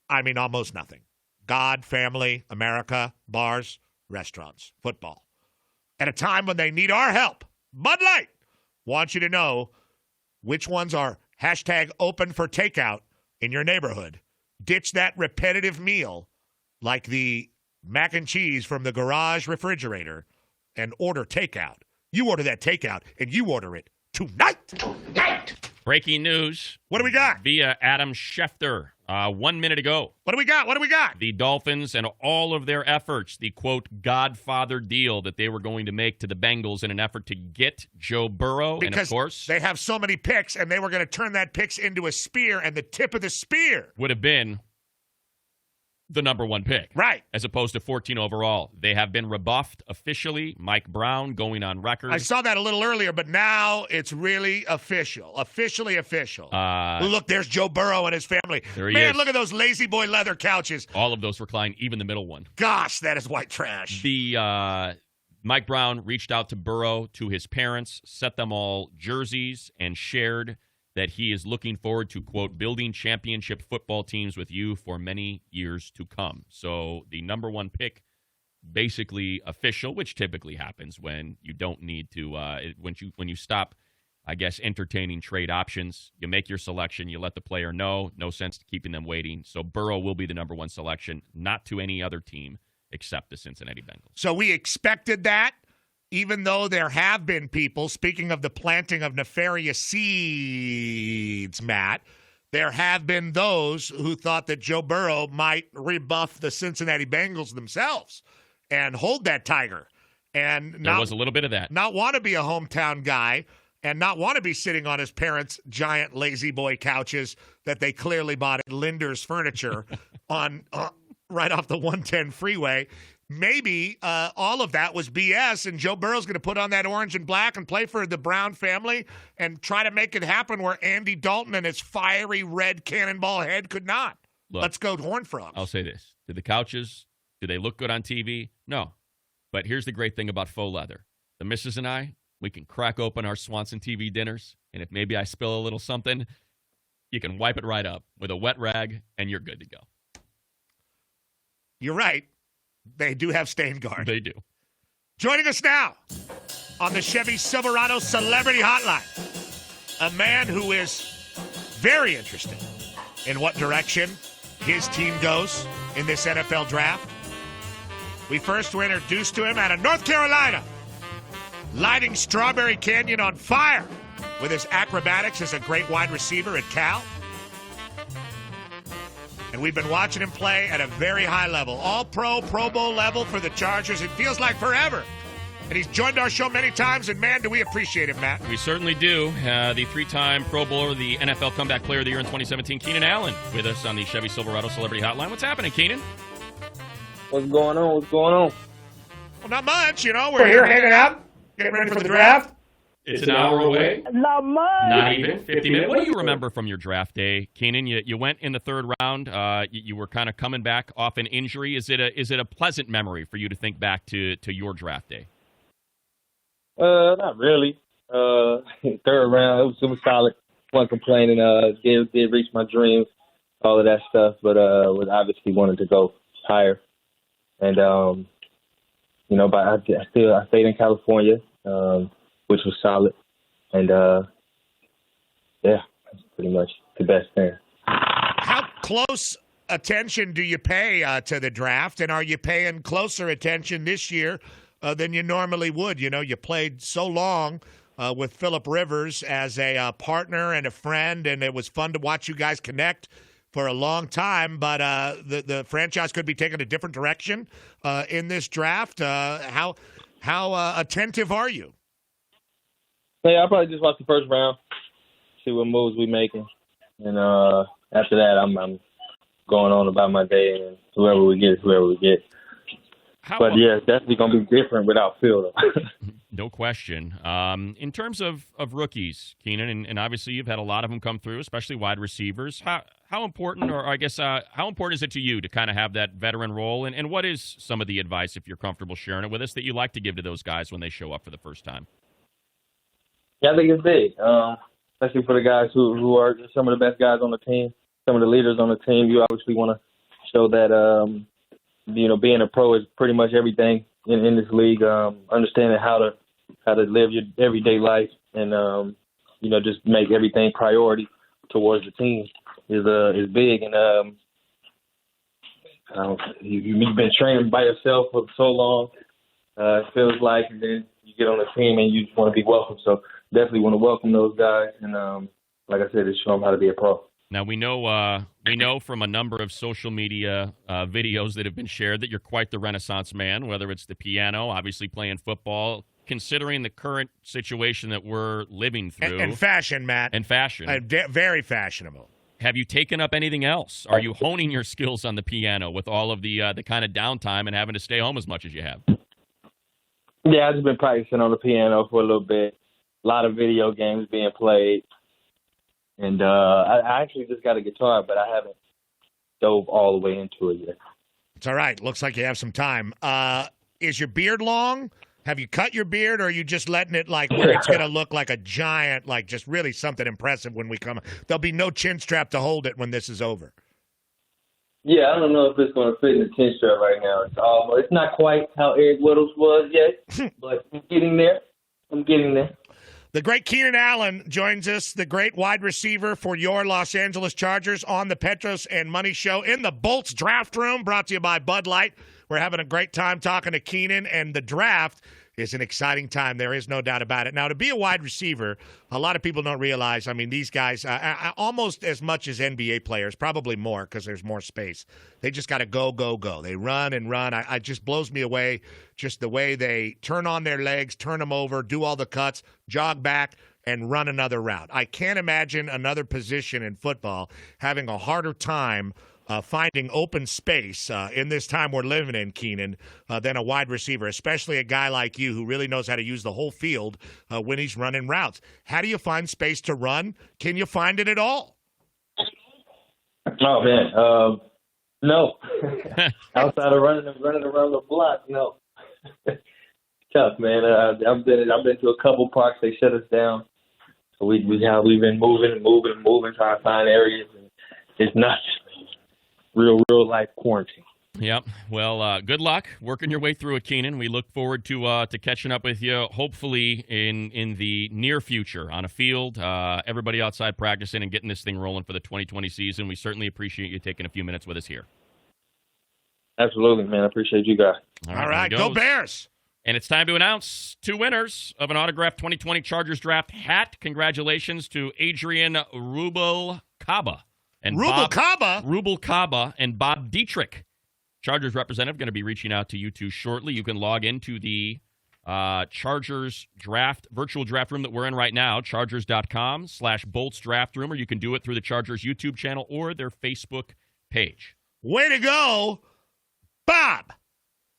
I mean, almost nothing. God, family, America, bars, restaurants, football. At a time when they need our help, Bud Light wants you to know which ones are hashtag open for takeout in your neighborhood. Ditch that repetitive meal like the mac and cheese from the garage refrigerator and order takeout. You order that takeout and you order it tonight. Breaking news. What do we got? Via Adam Schefter 1 minute ago. What do we got? The Dolphins and all of their efforts, the, quote, Godfather deal that they were going to make to the Bengals in an effort to get Joe Burrow. Because and, of course, they have so many picks, and they were going to turn that picks into a spear, and the tip of the spear would have been the number one pick. Right. As opposed to 14 overall. They have been rebuffed officially. Mike Brown going on record. I saw that a little earlier, but now it's really official. Officially official. Look, there's Joe Burrow and his family. There he Man, is. look at those lazy boy leather couches. All of those recline, even the middle one. Gosh, that is white trash. The Mike Brown reached out to Burrow, to his parents, set them all jerseys, and shared that he is looking forward to, quote, building championship football teams with you for many years to come. So the number one pick, basically official, which typically happens when you don't need to, when you stop, I guess, entertaining trade options. You make your selection, you let the player know, no sense to keeping them waiting. So Burrow will be the number one selection, not to any other team except the Cincinnati Bengals. So we expected that. Even though there have been people, speaking of the planting of nefarious seeds, Matt, there have been those who thought that Joe Burrow might rebuff the Cincinnati Bengals themselves and hold that tiger. And there was a little bit of that. Not want to be a hometown guy and not want to be sitting on his parents' giant lazy boy couches that they clearly bought at Linder's Furniture on right off the 110 freeway. Maybe all of that was BS, and Joe Burrow's going to put on that orange and black and play for the Brown family and try to make it happen where Andy Dalton and his fiery red cannonball head could not. Look, let's go Horned Frogs. I'll say this. Do the couches, do they look good on TV? No. But here's the great thing about faux leather. The missus and I, we can crack open our Swanson TV dinners, and if maybe I spill a little something, you can wipe it right up with a wet rag, and you're good to go. You're right. They do have stain guard. They do. Joining us now on the Chevy Silverado Celebrity Hotline, a man who is very interested in what direction his team goes in this NFL draft. We first were introduced to him out of North Carolina, lighting Strawberry Canyon on fire with his acrobatics as a great wide receiver at Cal. And we've been watching him play at a very high level. All-Pro, Pro Bowl level for the Chargers. It feels like forever. And he's joined our show many times, and man, do we appreciate it, Matt. We certainly do. The three-time Pro Bowler, the NFL Comeback Player of the Year in 2017, Keenan Allen, with us on the Chevy Silverado Celebrity Hotline. What's happening, Keenan? What's going on? Well, not much, you know. We're here hanging out, getting ready for the draft. It's an hour away. Not much. Not even 50 minutes. What do you remember from your draft day, Keenan? You went in the third round. You were kind of coming back off an injury. Is it a pleasant memory for you to think back to your draft day? Not really. Third round, it was solid. Wasn't complaining. Did reach my dreams, all of that stuff, but was obviously wanted to go higher. And but I stayed in California. Which was solid. And, that's pretty much the best thing. How close attention do you pay to the draft? And are you paying closer attention this year than you normally would? You know, you played so long with Phillip Rivers as a partner and a friend, and it was fun to watch you guys connect for a long time. But the franchise could be taking a different direction in this draft. How attentive are you? Yeah, I'll probably just watch the first round, see what moves we making, and after that, I'm going on about my day, and whoever we get is whoever we get. But yeah, it's definitely going to be different without Phil. No question. In terms of rookies, Keenan, and obviously you've had a lot of them come through, especially wide receivers. How important, or I guess how important is it to you to kind of have that veteran role? And what is some of the advice, if you're comfortable sharing it with us, that you like to give to those guys when they show up for the first time? Yeah, I think it's big, especially for the guys who are some of the best guys on the team, some of the leaders on the team. You obviously want to show that, being a pro is pretty much everything in this league. Understanding how to live your everyday life and, just make everything priority towards the team is big. And you've been training by yourself for so long, it feels like, and then you get on the team and you just want to be welcome. So definitely want to welcome those guys. And like I said, just show them how to be a pro. Now, we know from a number of social media videos that have been shared that you're quite the Renaissance man, whether it's the piano, obviously playing football, considering the current situation that we're living through. And fashion, Matt. And fashion. Very fashionable. Have you taken up anything else? Are you honing your skills on the piano with all of the kind of downtime and having to stay home as much as you have? Yeah, I've just been practicing on the piano for a little bit. A lot of video games being played. And I actually just got a guitar, but I haven't dove all the way into it yet. It's all right. Looks like you have some time. Is your beard long? Have you cut your beard, or are you just letting it like where it's going to look like a giant, like just really something impressive when we come? There'll be no chin strap to hold it when this is over. Yeah, I don't know if it's going to fit in the chin strap right now. It's not quite how Eric Weddle's was yet, but I'm getting there. The great Keenan Allen joins us, the great wide receiver for your Los Angeles Chargers on the Petros and Money Show in the Bolts Draft Room, brought to you by Bud Light. We're having a great time talking to Keenan, and the draft is an exciting time. There is no doubt about it. Now, to be a wide receiver, a lot of people don't realize, these guys, almost as much as NBA players, probably more because there's more space. They just got to go, go, go. They run and run. It just blows me away, just the way they turn on their legs, turn them over, do all the cuts, jog back, and run another route. I can't imagine another position in football having a harder time finding open space in this time we're living in, Keenan, than a wide receiver, especially a guy like you who really knows how to use the whole field when he's running routes. How do you find space to run? Can you find it at all? Oh, man. No. Outside of running around the block, no. Tough, man. I've been to a couple parks. They shut us down. So we've been moving, trying to find areas. And it's not real life quarantine. Yep. Well, good luck working your way through it, Keenan. We look forward to catching up with you, hopefully in the near future on a field. Everybody outside practicing and getting this thing rolling for the 2020 season. We certainly appreciate you taking a few minutes with us here. Absolutely, man. I appreciate you guys. All right, go Bears. And it's time to announce two winners of an autographed 2020 Chargers draft hat. Congratulations to Adrian Rubalcaba. Rubalcaba and Bob Dietrich. Chargers representative going to be reaching out to you two shortly. You can log into the Chargers virtual draft room that we're in right now, chargers.com/Bolts draft room, or you can do it through the Chargers YouTube channel or their Facebook page. Way to go, Bob.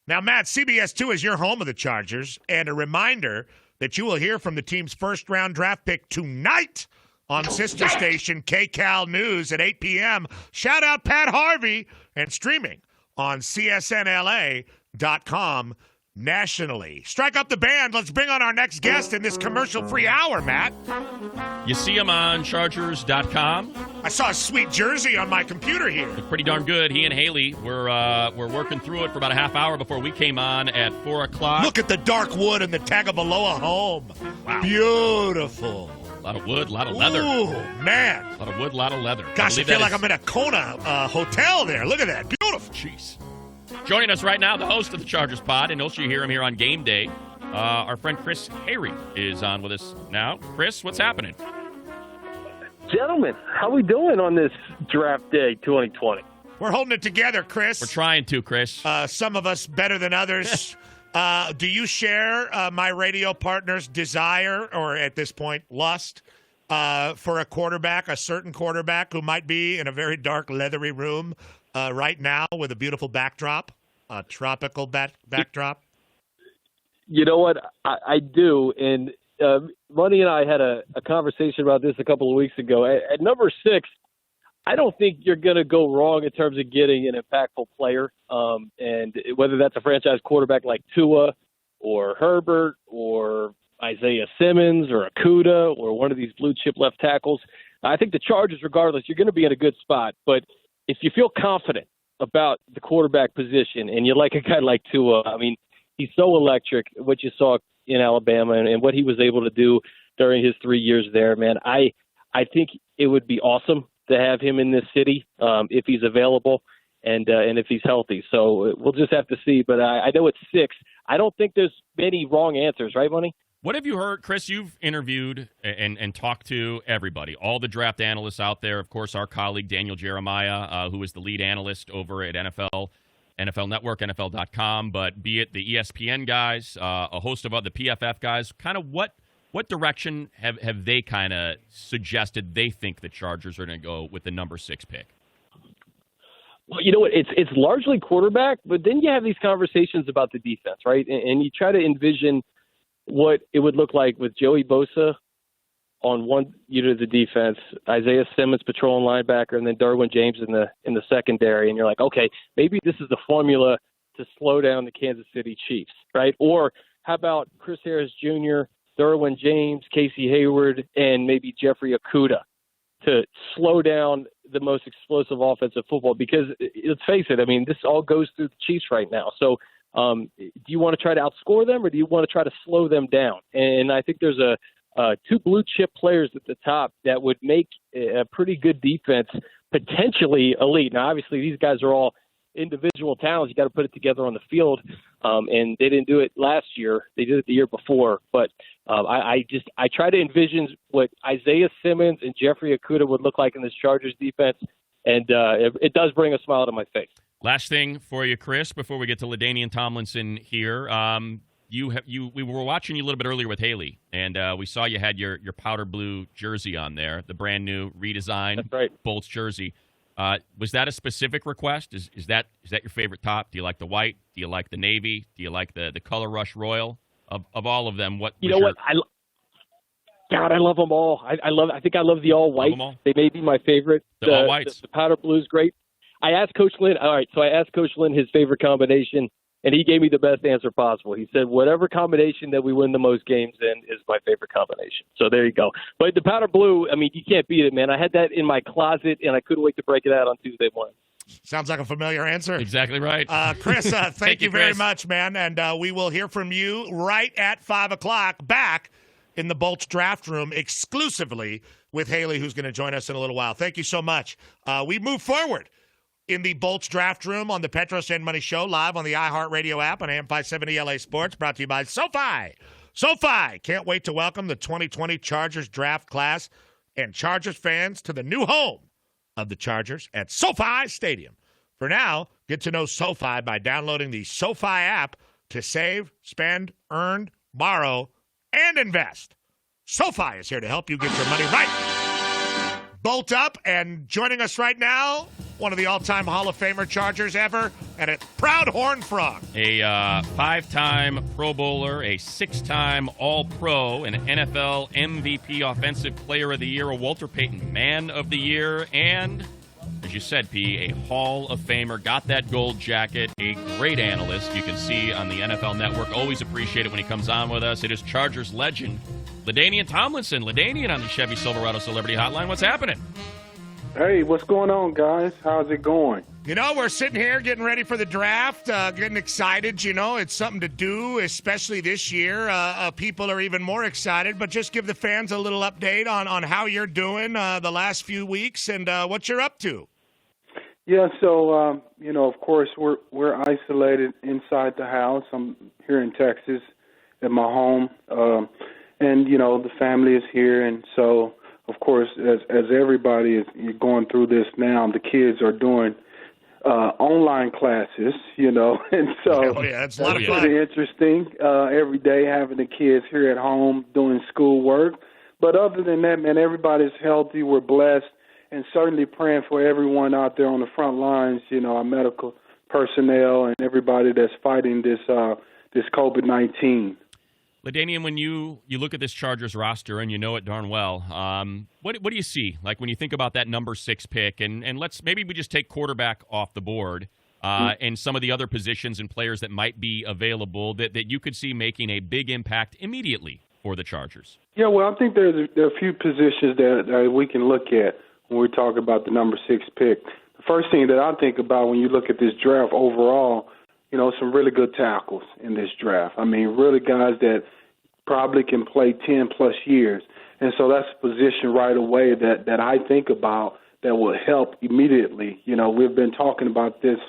Now, Matt, CBS 2 is your home of the Chargers, and a reminder that you will hear from the team's first-round draft pick tonight on sister station KCAL News at 8 p.m. Shout out Pat Harvey, and streaming on CSNLA.com nationally. Strike up the band. Let's bring on our next guest in this commercial-free hour, Matt. You see him on Chargers.com. I saw a sweet jersey on my computer here. It's pretty darn good. He and Haley were working through it for about a half hour before we came on at 4 o'clock. Look at the dark wood and the Tagovailoa home. Wow. Beautiful. A lot of wood, a lot of leather. Ooh, man. A lot of wood, a lot of leather. Gosh, I feel like I'm in a Kona hotel there. Look at that. Beautiful. Jeez. Joining us right now, the host of the Chargers Pod, and you'll hear him here on game day. Our friend Chris Hayre is on with us now. Chris, what's happening? Gentlemen, how we doing on this draft day 2020? We're holding it together, Chris. We're trying to, Chris. Some of us better than others. Do you share my radio partner's desire, or at this point, lust, for a quarterback, a certain quarterback who might be in a very dark, leathery room right now with a beautiful backdrop, a tropical backdrop? You know what? I do. And Money and I had a conversation about this a couple of weeks ago. At number 6, I don't think you're going to go wrong in terms of getting an impactful player. And whether that's a franchise quarterback like Tua or Herbert or Isaiah Simmons or Okudah or one of these blue chip left tackles, I think the Chargers, regardless, you're going to be in a good spot. But if you feel confident about the quarterback position and you like a guy like Tua, I mean, he's so electric, what you saw in Alabama and what he was able to do during his 3 years there, man. I think it would be awesome to have him in this city if he's available and if he's healthy. So we'll just have to see. But I know it's 6. I don't think there's many wrong answers, right, Money? What have you heard, Chris? You've interviewed and talked to everybody, all the draft analysts out there. Of course, our colleague Daniel Jeremiah, who is the lead analyst over at NFL Network, NFL.com, but be it the ESPN guys, a host of other PFF guys, kind of what direction have they kind of suggested they think the Chargers are going to go with the number 6 pick? Well, you know what? It's largely quarterback, but then you have these conversations about the defense, right? And you try to envision what it would look like with Joey Bosa on one unit of the defense, Isaiah Simmons patrolling linebacker, and then Derwin James in the secondary, and you're like, okay, maybe this is the formula to slow down the Kansas City Chiefs, right? Or how about Chris Harris Jr., Derwin James, Casey Hayward, and maybe Jeffrey Okudah to slow down the most explosive offensive football? Because let's face it, I mean, this all goes through the Chiefs right now. So do you want to try to outscore them or do you want to try to slow them down? And I think there's two blue chip players at the top that would make a pretty good defense potentially elite. Now, obviously, these guys are all individual talents. You got to put it together on the field, and they didn't do it last year. They did it the year before. But I try to envision what Isaiah Simmons and Jeffrey Okudah would look like in this Chargers defense, and it does bring a smile to my face. Last thing for you, Chris, before we get to LaDainian Tomlinson here. We were watching you a little bit earlier with Haley, and we saw you had your powder blue jersey on there, the brand new redesigned That's right. Bolts jersey. Was that a specific request? Is that your favorite top? Do you like the white? Do you like the navy? Do you like the Color Rush Royal? Of all of them, what? You know what? I love them all. I think I love the all white. They may be my favorite. The all whites. The powder blue is great. I asked Coach Lynn. All right, so I asked Coach Lynn his favorite combination, and he gave me the best answer possible. He said, whatever combination that we win the most games in is my favorite combination. So there you go. But the powder blue, I mean, you can't beat it, man. I had that in my closet, and I couldn't wait to break it out on Tuesday morning. Sounds like a familiar answer. Exactly right. Chris, thank you very Chris. much, man. And we will hear from you right at 5 o'clock back in the Bolts draft room exclusively with Haley, who's going to join us in a little while. Thank you so much. We move forward in the Bolts draft room on the Petros and Money Show, live on the iHeartRadio app on AM 570 LA Sports, brought to you by SoFi. SoFi can't wait to welcome the 2020 Chargers draft class and Chargers fans to the new home of the Chargers at SoFi Stadium. For now, get to know SoFi by downloading the SoFi app to save, spend, earn, borrow, and invest. SoFi is here to help you get your money right. Bolt up, and joining us right now, one of the all-time Hall of Famer Chargers ever, and a proud Horned Frog. A 5-time Pro Bowler, a 6-time All-Pro, an NFL MVP Offensive Player of the Year, a Walter Payton Man of the Year, and, as you said, P, a Hall of Famer. Got that gold jacket, a great analyst you can see on the NFL Network. Always appreciate it when he comes on with us. It is Chargers legend, LaDainian Tomlinson. LaDainian on the Chevy Silverado Celebrity Hotline. What's happening? Hey, what's going on, guys? How's it going? You know, we're sitting here getting ready for the draft, getting excited. You know, it's something to do, especially this year. People are even more excited, but just give the fans a little update on how you're doing the last few weeks and what you're up to. Yeah, so, you know, of course, we're isolated inside the house. I'm here in Texas at my home, and, you know, the family is here, and so, of course, as everybody is going through this now, the kids are doing online classes, you know, and so it's a lot of fun. Pretty interesting. Every day having the kids here at home doing schoolwork. But other than that, man, everybody's healthy. We're blessed. and certainly praying for everyone out there on the front lines, our medical personnel and everybody that's fighting this COVID-19. LaDainian, when you look at this Chargers roster, and you know it darn well, what do you see? Like when you think about that number 6 pick, and maybe we just take quarterback off the board, and some of the other positions and players that might be available that you could see making a big impact immediately for the Chargers. Yeah, well, I think there are a few positions that we can look at when we talk about the number 6 pick. The first thing that I think about when you look at this draft overall, some really good tackles in this draft. I mean, really guys that probably can play 10-plus years. And so that's a position right away that I think about that will help immediately. We've been talking about this,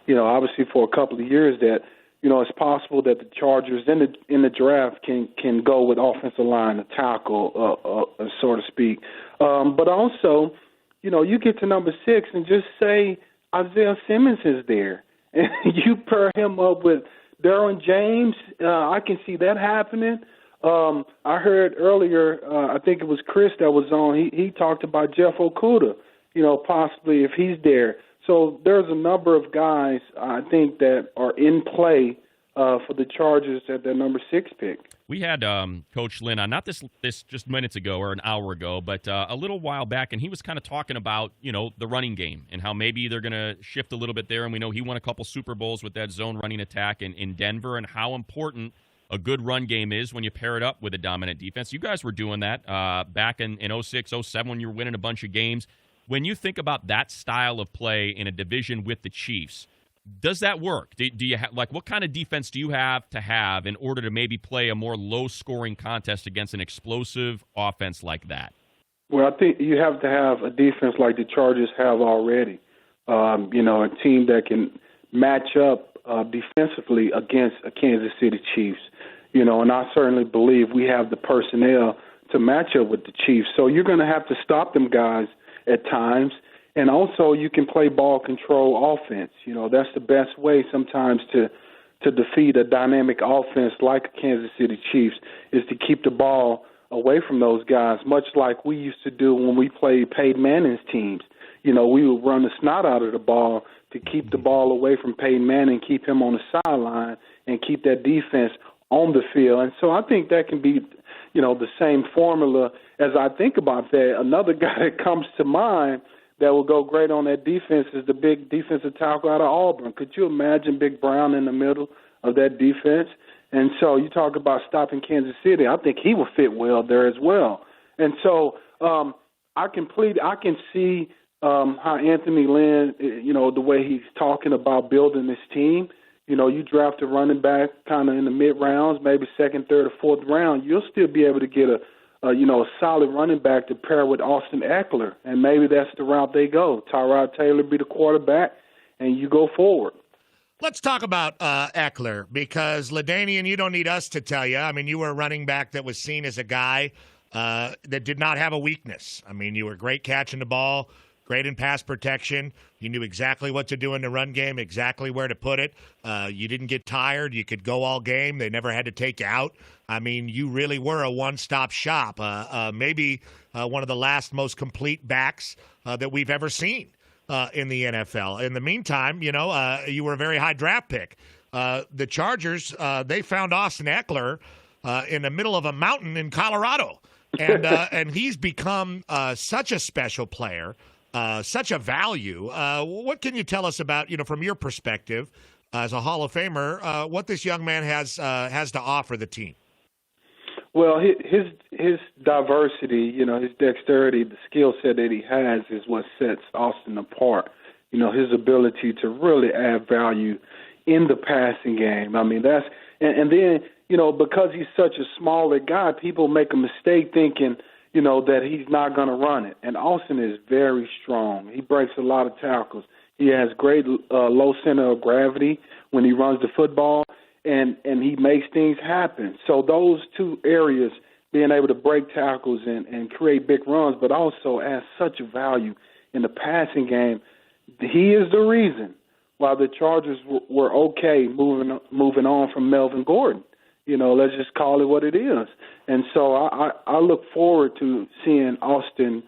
obviously for a couple of years that, it's possible that the Chargers in the draft can go with offensive line, a tackle, so to speak. But also, you get to number 6 and just say Isaiah Simmons is there. And you pair him up with Derwin James. I can see that happening. I heard earlier, I think it was Chris that was on, he talked about Jeff Okudah, possibly if he's there. So there's a number of guys, I think, that are in play for the Chargers at their number 6 pick. We had Coach Lynn on, not this just minutes ago or an hour ago, but a little while back, and he was kind of talking about, the running game and how maybe they're going to shift a little bit there. And we know he won a couple Super Bowls with that zone running attack in Denver, and how important a good run game is when you pair it up with a dominant defense. You guys were doing that back in 06, 07 when you were winning a bunch of games. When you think about that style of play in a division with the Chiefs, does that work? Do you what kind of defense do you have in order to maybe play a more low-scoring contest against an explosive offense like that? Well, I think you have to have a defense like the Chargers have already. A team that can match up defensively against a Kansas City Chiefs. And I certainly believe we have the personnel to match up with the Chiefs. So you're going to have to stop them guys at times. And also you can play ball control offense. That's the best way sometimes to defeat a dynamic offense like a Kansas City Chiefs is to keep the ball away from those guys, much like we used to do when we played Peyton Manning's teams. We would run the snot out of the ball to keep the ball away from Peyton Manning, keep him on the sideline, and keep that defense on the field. And so I think that can be, the same formula as I think about that. Another guy that comes to mind that will go great on that defense is the big defensive tackle out of Auburn. Could you imagine Big Brown in the middle of that defense? And so you talk about stopping Kansas City. I think he will fit well there as well. And so I can see how Anthony Lynn, the way he's talking about building this team. You draft a running back kind of in the mid-rounds, maybe second, third, or fourth round. You'll still be able to get a solid running back to pair with Austin Eckler, and maybe that's the route they go. Tyrod Taylor be the quarterback, and you go forward. Let's talk about Eckler, because, LaDainian, you don't need us to tell you. I mean, you were a running back that was seen as a guy that did not have a weakness. I mean, you were great catching the ball, great in pass protection. You knew exactly what to do in the run game, exactly where to put it. You didn't get tired. You could go all game. They never had to take you out. I mean, you really were a one-stop shop, maybe one of the last most complete backs that we've ever seen in the NFL. In the meantime, you were a very high draft pick. The Chargers, they found Austin Eckler in the middle of a mountain in Colorado, and he's become such a special player. Such a value. What can you tell us about, from your perspective as a Hall of Famer, what this young man has to offer the team? Well, his diversity, his dexterity, the skill set that he has is what sets Austin apart. His ability to really add value in the passing game. I mean, and then, because he's such a smaller guy, people make a mistake thinking, that he's not going to run it. And Austin is very strong. He breaks a lot of tackles. He has great low center of gravity when he runs the football, and he makes things happen. So those two areas, being able to break tackles and create big runs, but also add such value in the passing game, he is the reason why the Chargers were okay moving on from Melvin Gordon. Let's just call it what it is. And so I look forward to seeing Austin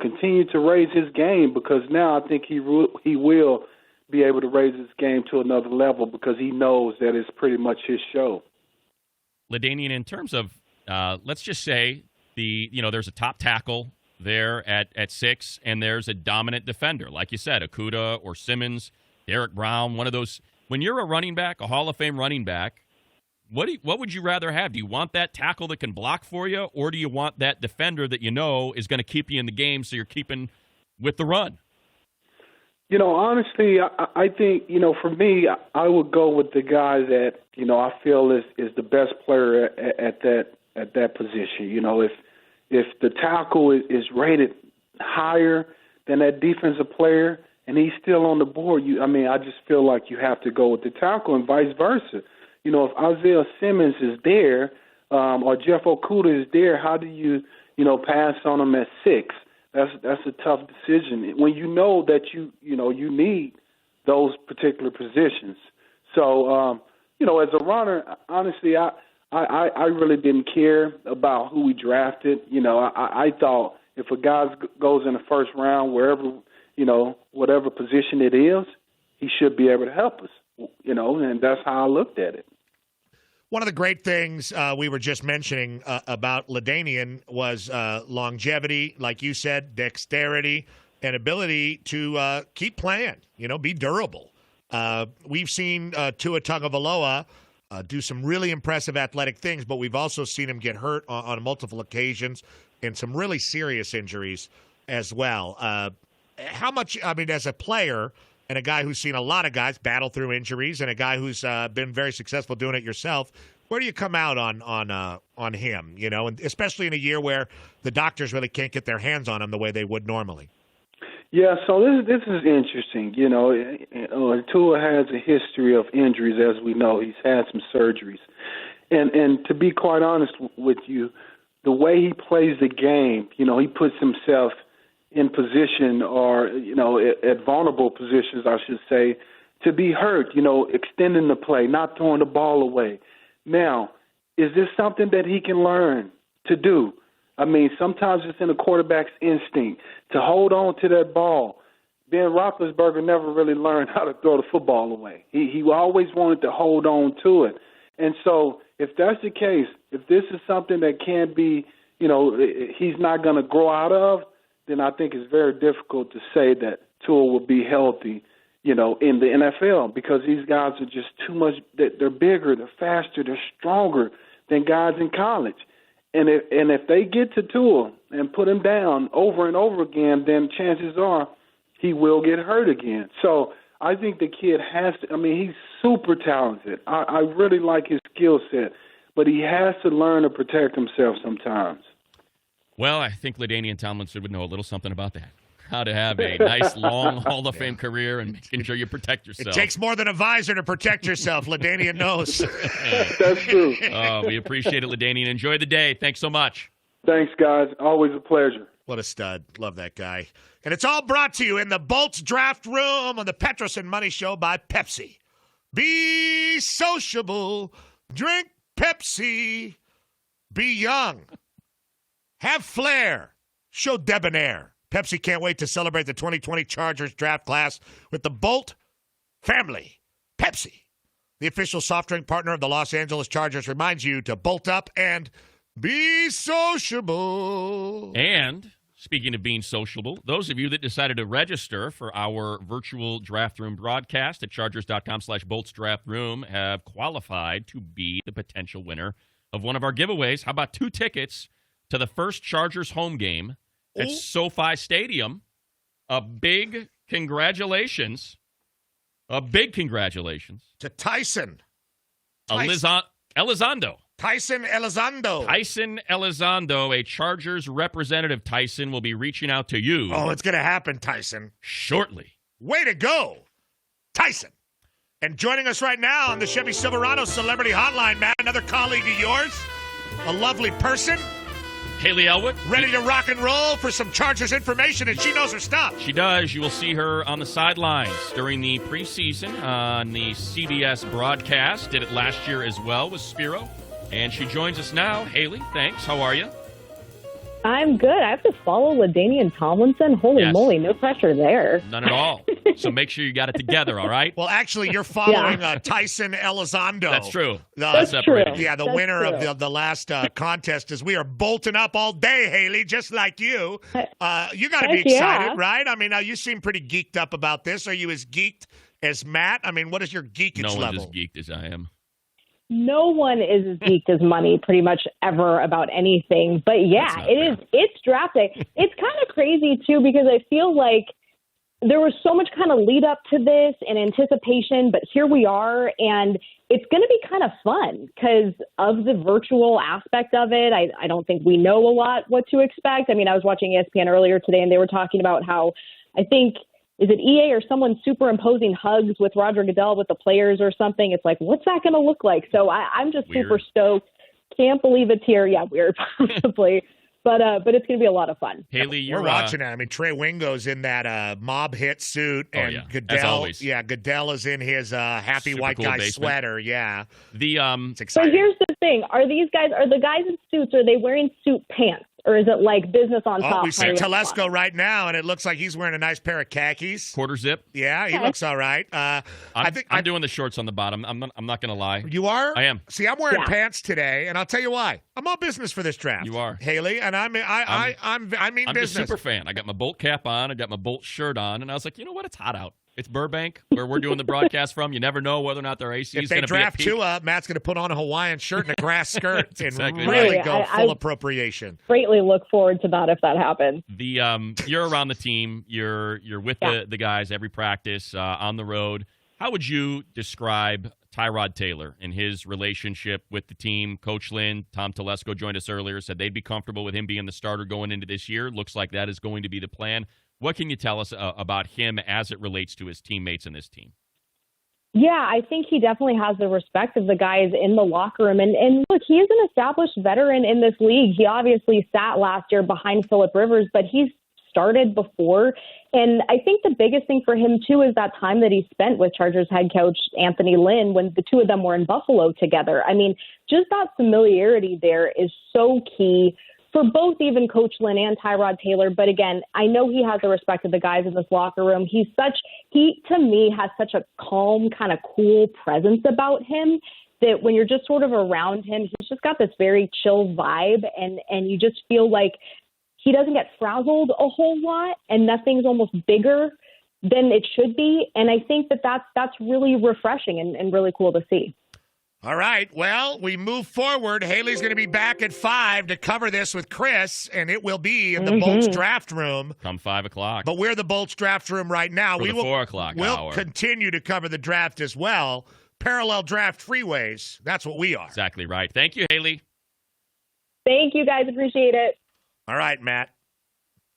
continue to raise his game, because now I think he will be able to raise his game to another level, because he knows that it's pretty much his show. LaDainian, in terms of, let's just say there's a top tackle there at 6, and there's a dominant defender, like you said, Okudah or Simmons, Derek Brown, one of those. When you're a running back, a Hall of Fame running back, what would you rather have? Do you want that tackle that can block for you, or do you want that defender that you know is going to keep you in the game, so you're keeping with the run? Honestly, I think, for me, I would go with the guy that, I feel is the best player at that position. If the tackle is rated higher than that defensive player and he's still on the board, I just feel like you have to go with the tackle, and vice versa. If Isaiah Simmons is there or Jeff Okudah is there, how do you, pass on him at 6? That's a tough decision when you know that you need those particular positions. So, as a runner, honestly, I really didn't care about who we drafted. I thought if a guy goes in the first round, whatever position it is, he should be able to help us, and that's how I looked at it. One of the great things we were just mentioning about LaDainian was longevity, like you said, dexterity, and ability to keep playing, be durable. We've seen Tua Tagovailoa do some really impressive athletic things, but we've also seen him get hurt on multiple occasions and some really serious injuries as well. How much, as a player and a guy who's seen a lot of guys battle through injuries and a guy who's been very successful doing it yourself, where do you come out on him, and especially in a year where the doctors really can't get their hands on him the way they would normally? Yeah, so this is interesting. Tua has a history of injuries, as we know. He's had some surgeries. And to be quite honest with you, the way he plays the game, he puts himself in position, or, at vulnerable positions, I should say, to be hurt, extending the play, not throwing the ball away. Now, is this something that he can learn to do? Sometimes it's in a quarterback's instinct to hold on to that ball. Ben Roethlisberger never really learned how to throw the football away. He always wanted to hold on to it. And so if that's the case, if this is something that can be, he's not going to grow out of, then I think it's very difficult to say that Tua will be healthy, in the NFL, because these guys are just too much. They're bigger, they're faster, they're stronger than guys in college. And if they get to Tua and put him down over and over again, then chances are he will get hurt again. So I think the kid has to. He's super talented. I really like his skill set, but he has to learn to protect himself sometimes. Well, I think LaDainian Tomlinson would know a little something about that. How to have a nice, long Hall of Fame career and making sure you protect yourself. It takes more than a visor to protect yourself. LaDainian knows. That's true. We appreciate it, LaDainian. Enjoy the day. Thanks so much. Thanks, guys. Always a pleasure. What a stud. Love that guy. And it's all brought to you in the Bolts Draft Room on the Petros and Money Show by Pepsi. Be sociable. Drink Pepsi. Be young. Have flair. Show debonair. Pepsi can't wait to celebrate the 2020 Chargers draft class with the Bolt family. Pepsi, the official soft drink partner of the Los Angeles Chargers, reminds you to bolt up and be sociable. And speaking of being sociable, those of you that decided to register for our virtual draft room broadcast at chargers.com/Bolts Draft Room have qualified to be the potential winner of one of our giveaways. How about 2 tickets to the first Chargers home game at SoFi Stadium? A big congratulations. To Tyson Elizondo. Tyson Elizondo, a Chargers representative. Tyson will be reaching out to you. Oh, it's going to happen, Tyson. Shortly. Way to go, Tyson. And joining us right now on the Chevy Silverado Celebrity Hotline, Matt, another colleague of yours, a lovely person. Haley Elwood. Ready to rock and roll for some Chargers information, and she knows her stuff. She does. You will see her on the sidelines during the preseason on the CBS broadcast. Did it last year as well with Spiro. And she joins us now. Haley, thanks. How are you? I'm good. I have to follow LaDainian Tomlinson. Holy moly, no pressure there. None at all. So make sure you got it together, all right? Well, actually, you're following Tyson Elizondo. That's true. That's true. Yeah, the winner of the last contest. Is we are bolting up all day, Haley, just like you. You got to be excited, right? I mean, you seem pretty geeked up about this. Are you as geeked as Matt? I mean, what is your geekage level? No one's as geeked as I am. No one is as geeked as money pretty much ever about anything. But yeah, it's draft day. It's kind of crazy too, because I feel like there was so much kind of lead up to this and anticipation, but here we are, and it's going to be kind of fun because of the virtual aspect of it. I don't think we know a lot what to expect. I mean, I was watching ESPN earlier today, and they were talking about how I think is it EA or someone superimposing hugs with Roger Goodell with the players or something? It's like, what's that going to look like? So I'm just super stoked. Can't believe it's here. Yeah, weird, possibly. But it's going to be a lot of fun. Haley, we're watching it. I mean, Trey Wingo's in that mob hit suit, and Goodell, as always. Goodell is in his happy Super white cool guy basement. sweater. Yeah, it's So exciting. here's the thing: are the guys in suits? Are they wearing suit pants, or is it like business on top? Oh, we see Telesco right now, and it looks like he's wearing a nice pair of khakis. Quarter zip. Yeah, he looks all right. I'm doing the shorts on the bottom. I'm not going to lie. You are? I am. See, I'm wearing pants today, and I'll tell you why. I'm all business for this draft. You are, Haley, and I mean I'm business. a super fan. I got my Bolt cap on. I got my Bolt shirt on, and I was like, you know what? It's hot out. It's Burbank, where we're doing the broadcast from. You never know whether or not their AC is going to be If they draft Tua, Matt's going to put on a Hawaiian shirt and a grass skirt and exactly really go full appropriation. Greatly look forward to that if that happens. You're around the team. You're with the guys every practice on the road. How would you describe Tyrod Taylor and his relationship with the team? Coach Lynn, Tom Telesco joined us earlier, said they'd be comfortable with him being the starter going into this year. Looks like that is going to be the plan. What can you tell us about him as it relates to his teammates and this team? Yeah, I think he definitely has the respect of the guys in the locker room. And look, he is an established veteran in this league. He obviously sat last year behind Phillip Rivers, but he's started before. And I think the biggest thing for him, too, is that time that he spent with Chargers head coach Anthony Lynn when the two of them were in Buffalo together. I mean, just that familiarity there is so key for both even Coach Lynn and Tyrod Taylor. But again, I know he has the respect of the guys in this locker room. He to me has such a calm, kind of cool presence about him that when you're just sort of around him, he's just got this very chill vibe, and you just feel like he doesn't get frazzled a whole lot, and nothing's almost bigger than it should be. And I think that's really refreshing and really cool to see. All right. Well, we move forward. Haley's going to be back at 5 to cover this with Chris, and it will be in the Bolts draft room. Come 5 o'clock. But we're the Bolts draft room right now. We will 4 o'clock We'll continue to cover the draft as well. Parallel draft freeways. That's what we are. Exactly right. Thank you, Haley. Thank you, guys. Appreciate it. All right, Matt.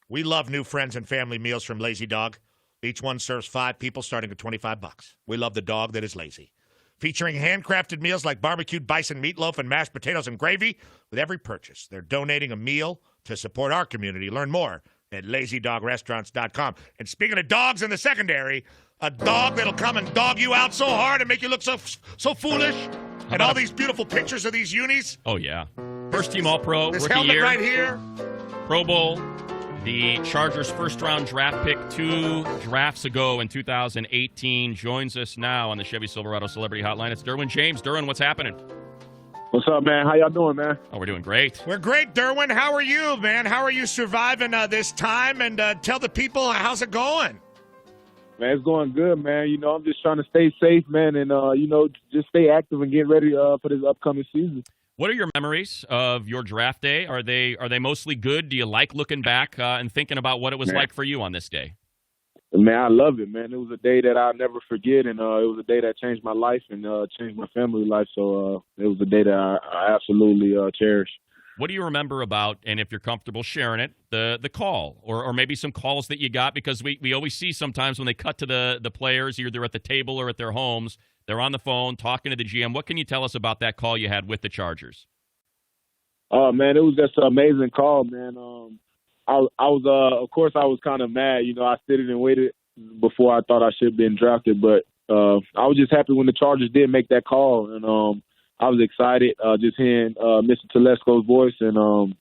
We love new friends and family meals from Lazy Dog. Each one serves 5 people starting at $25. We love the dog that is lazy. Featuring handcrafted meals like barbecued bison meatloaf and mashed potatoes and gravy. With every purchase, they're donating a meal to support our community. Learn more at lazydogrestaurants.com. And speaking of dogs in the secondary, a dog that'll come and dog you out so hard and make you look so foolish. And all these beautiful pictures of these unis. Oh, yeah. First team All-Pro, this rookie helmet year. right here. Pro Bowl. The Chargers' first-round draft pick 2 drafts ago in 2018 joins us now on the Chevy Silverado Celebrity Hotline. It's Derwin James. Derwin, what's happening? What's up, man? How y'all doing, man? Oh, we're doing great. We're great, Derwin. How are you, man? How are you surviving this time? And tell the people, how's it going? Man, it's going good, man. You know, I'm just trying to stay safe, man, and, just stay active and get ready for this upcoming season. What are your memories of your draft day? Are they mostly good? Do you like looking back and thinking about what it was like for you on this day? Man, I love it, man. It was a day that I'll never forget, and it was a day that changed my life and changed my family life. So it was a day that I absolutely cherish. What do you remember about, and if you're comfortable sharing it, the call or maybe some calls that you got? Because we always see sometimes when they cut to the players, either at the table or at their homes, they're on the phone talking to the GM. What can you tell us about that call you had with the Chargers? Oh, man, it was just an amazing call, man. I was, of course, I was kind of mad. You know, I stood and waited before I thought I should have been drafted. But I was just happy when the Chargers did make that call. And I was excited just hearing Mr. Telesco's voice. And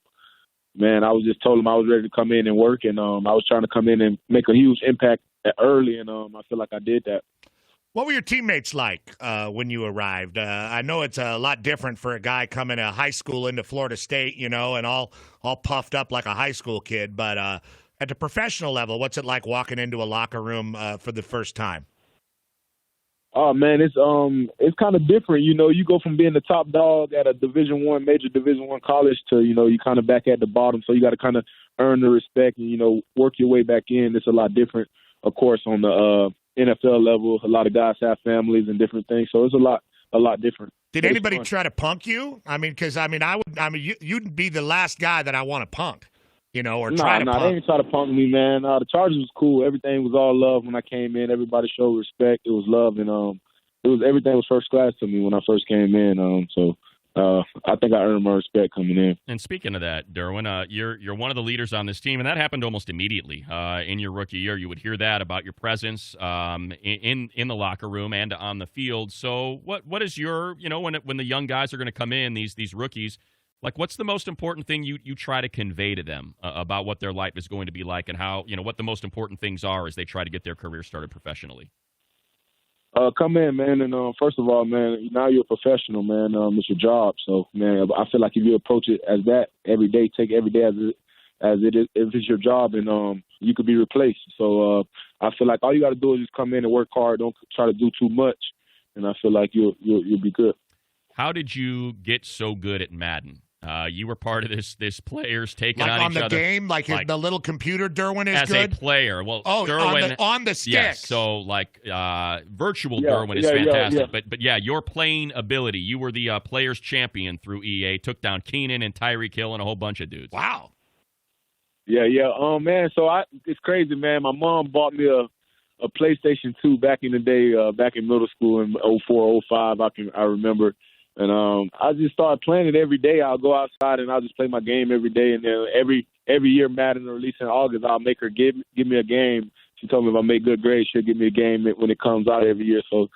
man, I was just told him I was ready to come in and work, and I was trying to come in and make a huge impact early, and I feel like I did that. What were your teammates like when you arrived? I know it's a lot different for a guy coming out of high school into Florida State, and all puffed up like a high school kid. But at the professional level, what's it like walking into a locker room for the first time? Oh man, it's kind of different. You go from being the top dog at a major Division I college to you kind of back at the bottom. So you got to kind of earn the respect and work your way back in. It's a lot different, of course, on the NFL level. A lot of guys have families and different things, so it's a lot different. Did anybody try to punk you? You'd be the last guy that I want to punk, or try to punk. They didn't try to punk me, man. The Chargers was cool. Everything was all love when I came in. Everybody showed respect. It was love, and everything was first class to me when I first came in. So I think I earned my respect coming in. And speaking of that, Derwin, you're one of the leaders on this team, and that happened almost immediately in your rookie year. You would hear that about your presence in the locker room and on the field. So what is your, when the young guys are going to come in, these rookies, like what's the most important thing you try to convey to them about what their life is going to be like and how, what the most important things are as they try to get their career started professionally? Come in, man, and first of all, man, now you're a professional, man. It's your job, so man, I feel like if you approach it as that every day, take every day as it is, if it's your job, and you could be replaced. So I feel like all you got to do is just come in and work hard. Don't try to do too much, and I feel like you'll be good. How did you get so good at Madden? You were part of this players taking like on each other. On the game? Like the little computer Derwin is as good? As a player. Well, Derwin, on the stick. Yes, so virtual Derwin is fantastic. Yeah. But your playing ability, you were the players champion through EA, took down Keenan and Tyreek Hill and a whole bunch of dudes. Wow. Yeah. Man, so it's crazy, man. My mom bought me a PlayStation 2 back in the day, back in middle school in 04, 05, I remember. And I just started playing it every day. I'll go outside and I'll just play my game every day. And then every year Madden release in August, I'll make her give me a game. She told me if I make good grades, she'll give me a game when it comes out every year. So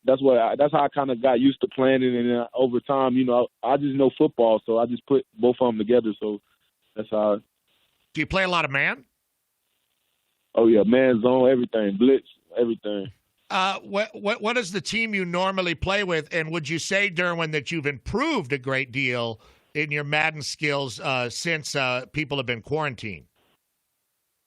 that's how I kind of got used to playing it. And then over time, I just know football, so I just put both of them together. So that's how. Do you play a lot of man? Oh yeah, man, zone, everything, blitz, everything. What is the team you normally play with? And would you say, Derwin, that you've improved a great deal in your Madden skills since people have been quarantined?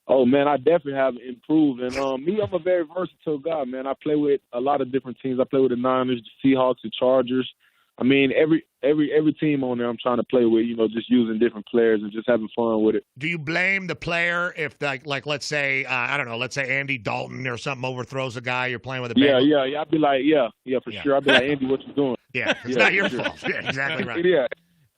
Oh, man, I definitely have improved. And I'm a very versatile guy, man. I play with a lot of different teams. I play with the Niners, the Seahawks, the Chargers. I mean, every team on there I'm trying to play with, just using different players and just having fun with it. Do you blame the player if, like let's say, let's say Andy Dalton or something overthrows a guy you're playing with a band? Yeah. I'd be like, for sure. I'd be like, Andy, what you doing? Yeah, it's not your fault. Yeah, exactly right.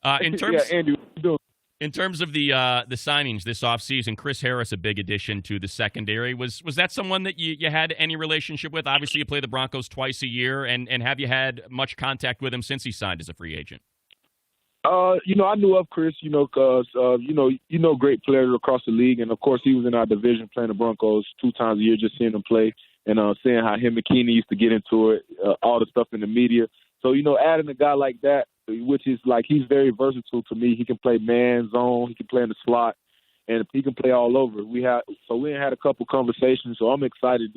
Andy, what you doing? In terms of the signings this offseason, Chris Harris, a big addition to the secondary. Was that someone that you had any relationship with? Obviously, you play the Broncos twice a year, and have you had much contact with him since he signed as a free agent? I knew of Chris, because, great players across the league. And, of course, he was in our division playing the Broncos 2 times a year, just seeing him play and seeing how him and Keenan used to get into it, all the stuff in the media. So, adding a guy like that, which is like he's very versatile to me. He can play man, zone, he can play in the slot, and he can play all over. We had a couple conversations, so I'm excited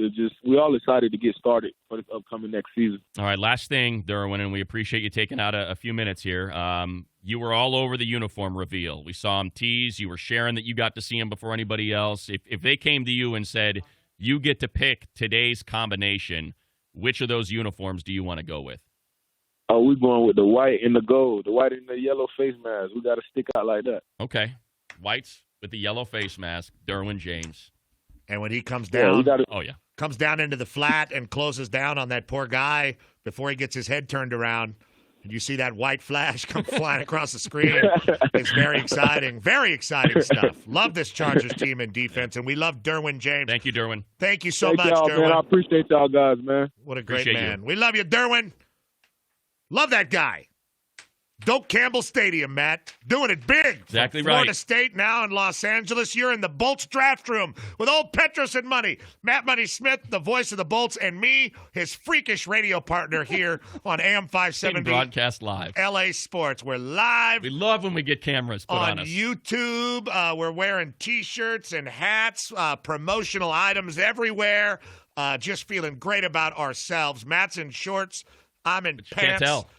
we're all excited to get started for the upcoming next season. All right, last thing, Derwin, and we appreciate you taking out a few minutes here. You were all over the uniform reveal. We saw him tease. You were sharing that you got to see him before anybody else. If they came to you and said, you get to pick today's combination, which of those uniforms do you want to go with? Oh, we're going with the white and the gold, the white and the yellow face mask. We got to stick out like that. Okay. Whites with the yellow face mask, Derwin James. And when he comes down, oh, yeah. Comes down into the flat and closes down on that poor guy before he gets his head turned around, and you see that white flash come flying across the screen. It's very exciting stuff. Love this Chargers team in defense, and we love Derwin James. Thank you, Derwin. Thank you so much, y'all, Derwin. Man. I appreciate y'all guys, man. What a great man. We love you, Derwin. Love that guy. Doak Campbell Stadium, Matt. Doing it big. Exactly From Florida right. State, now in Los Angeles. You're in the Bolts draft room with old Petros and Money. Matt Money Smith, the voice of the Bolts, and me, his freakish radio partner here on AM 570. Broadcast live. LA Sports. We're live. We love when we get cameras put on us. YouTube. We're wearing T-shirts and hats, promotional items everywhere. Just feeling great about ourselves. Matt's in shorts. I'm in pants. Can't tell.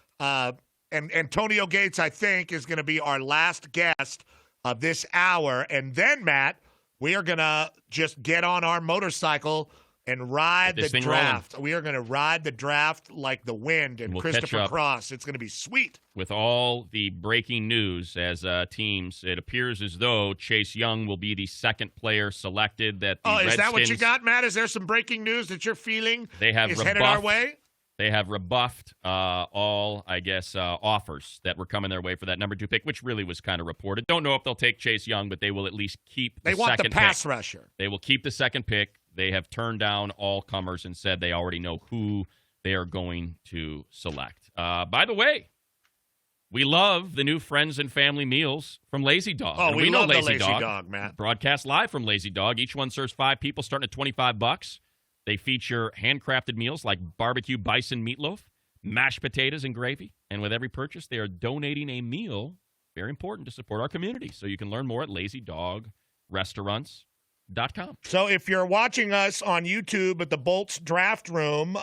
And Antonio Gates, I think, is going to be our last guest of this hour. And then, Matt, we are going to just get on our motorcycle and ride the draft. We are going to ride the draft like the wind and Christopher Cross. It's going to be sweet. With all the breaking news as teams, it appears as though Chase Young will be the second player selected. That the is that what you Redskins- got, Matt? Is there some breaking news that you're feeling They have is headed our way? They have rebuffed all, I guess, offers that were coming their way for that number 2 pick, which really was kind of reported. Don't know if they'll take Chase Young, but they will at least keep the second pick. They want the pass rusher. They will keep the second pick. They have turned down all comers and said they already know who they are going to select. By the way, we love the new friends and family meals from Lazy Dog. Oh, and we know love the Lazy Dog, Matt. Broadcast live from Lazy Dog. Each one serves 5 people, starting at $25. They feature handcrafted meals like barbecue bison meatloaf, mashed potatoes, and gravy. And with every purchase, they are donating a meal, very important, to support our community. So you can learn more at lazydogrestaurants.com. So if you're watching us on YouTube at the Bolts Draft Room,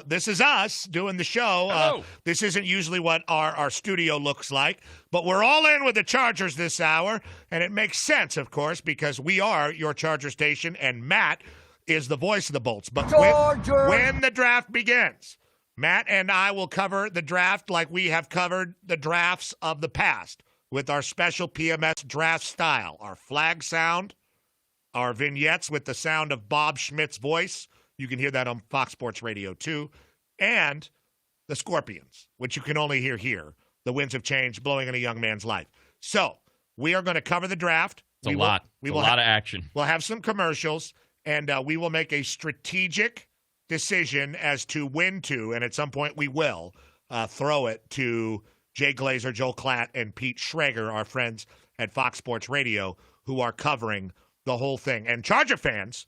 this is us doing the show. This isn't usually what our studio looks like, but we're all in with the Chargers this hour, and it makes sense, of course, because we are your Charger station, and Matt is the voice of the Bolts. But when the draft begins, Matt and I will cover the draft like we have covered the drafts of the past with our special PMS draft style, our flag sound, our vignettes with the sound of Bob Schmidt's voice. You can hear that on Fox Sports Radio too. And the Scorpions, which you can only hear here. The winds of change blowing in a young man's life. So we are going to cover the draft. It's a lot of action. We'll have some commercials. And we will make a strategic decision as to when to, and at some point we will, throw it to Jay Glazer, Joel Klatt, and Pete Schrager, our friends at Fox Sports Radio, who are covering the whole thing. And Charger fans,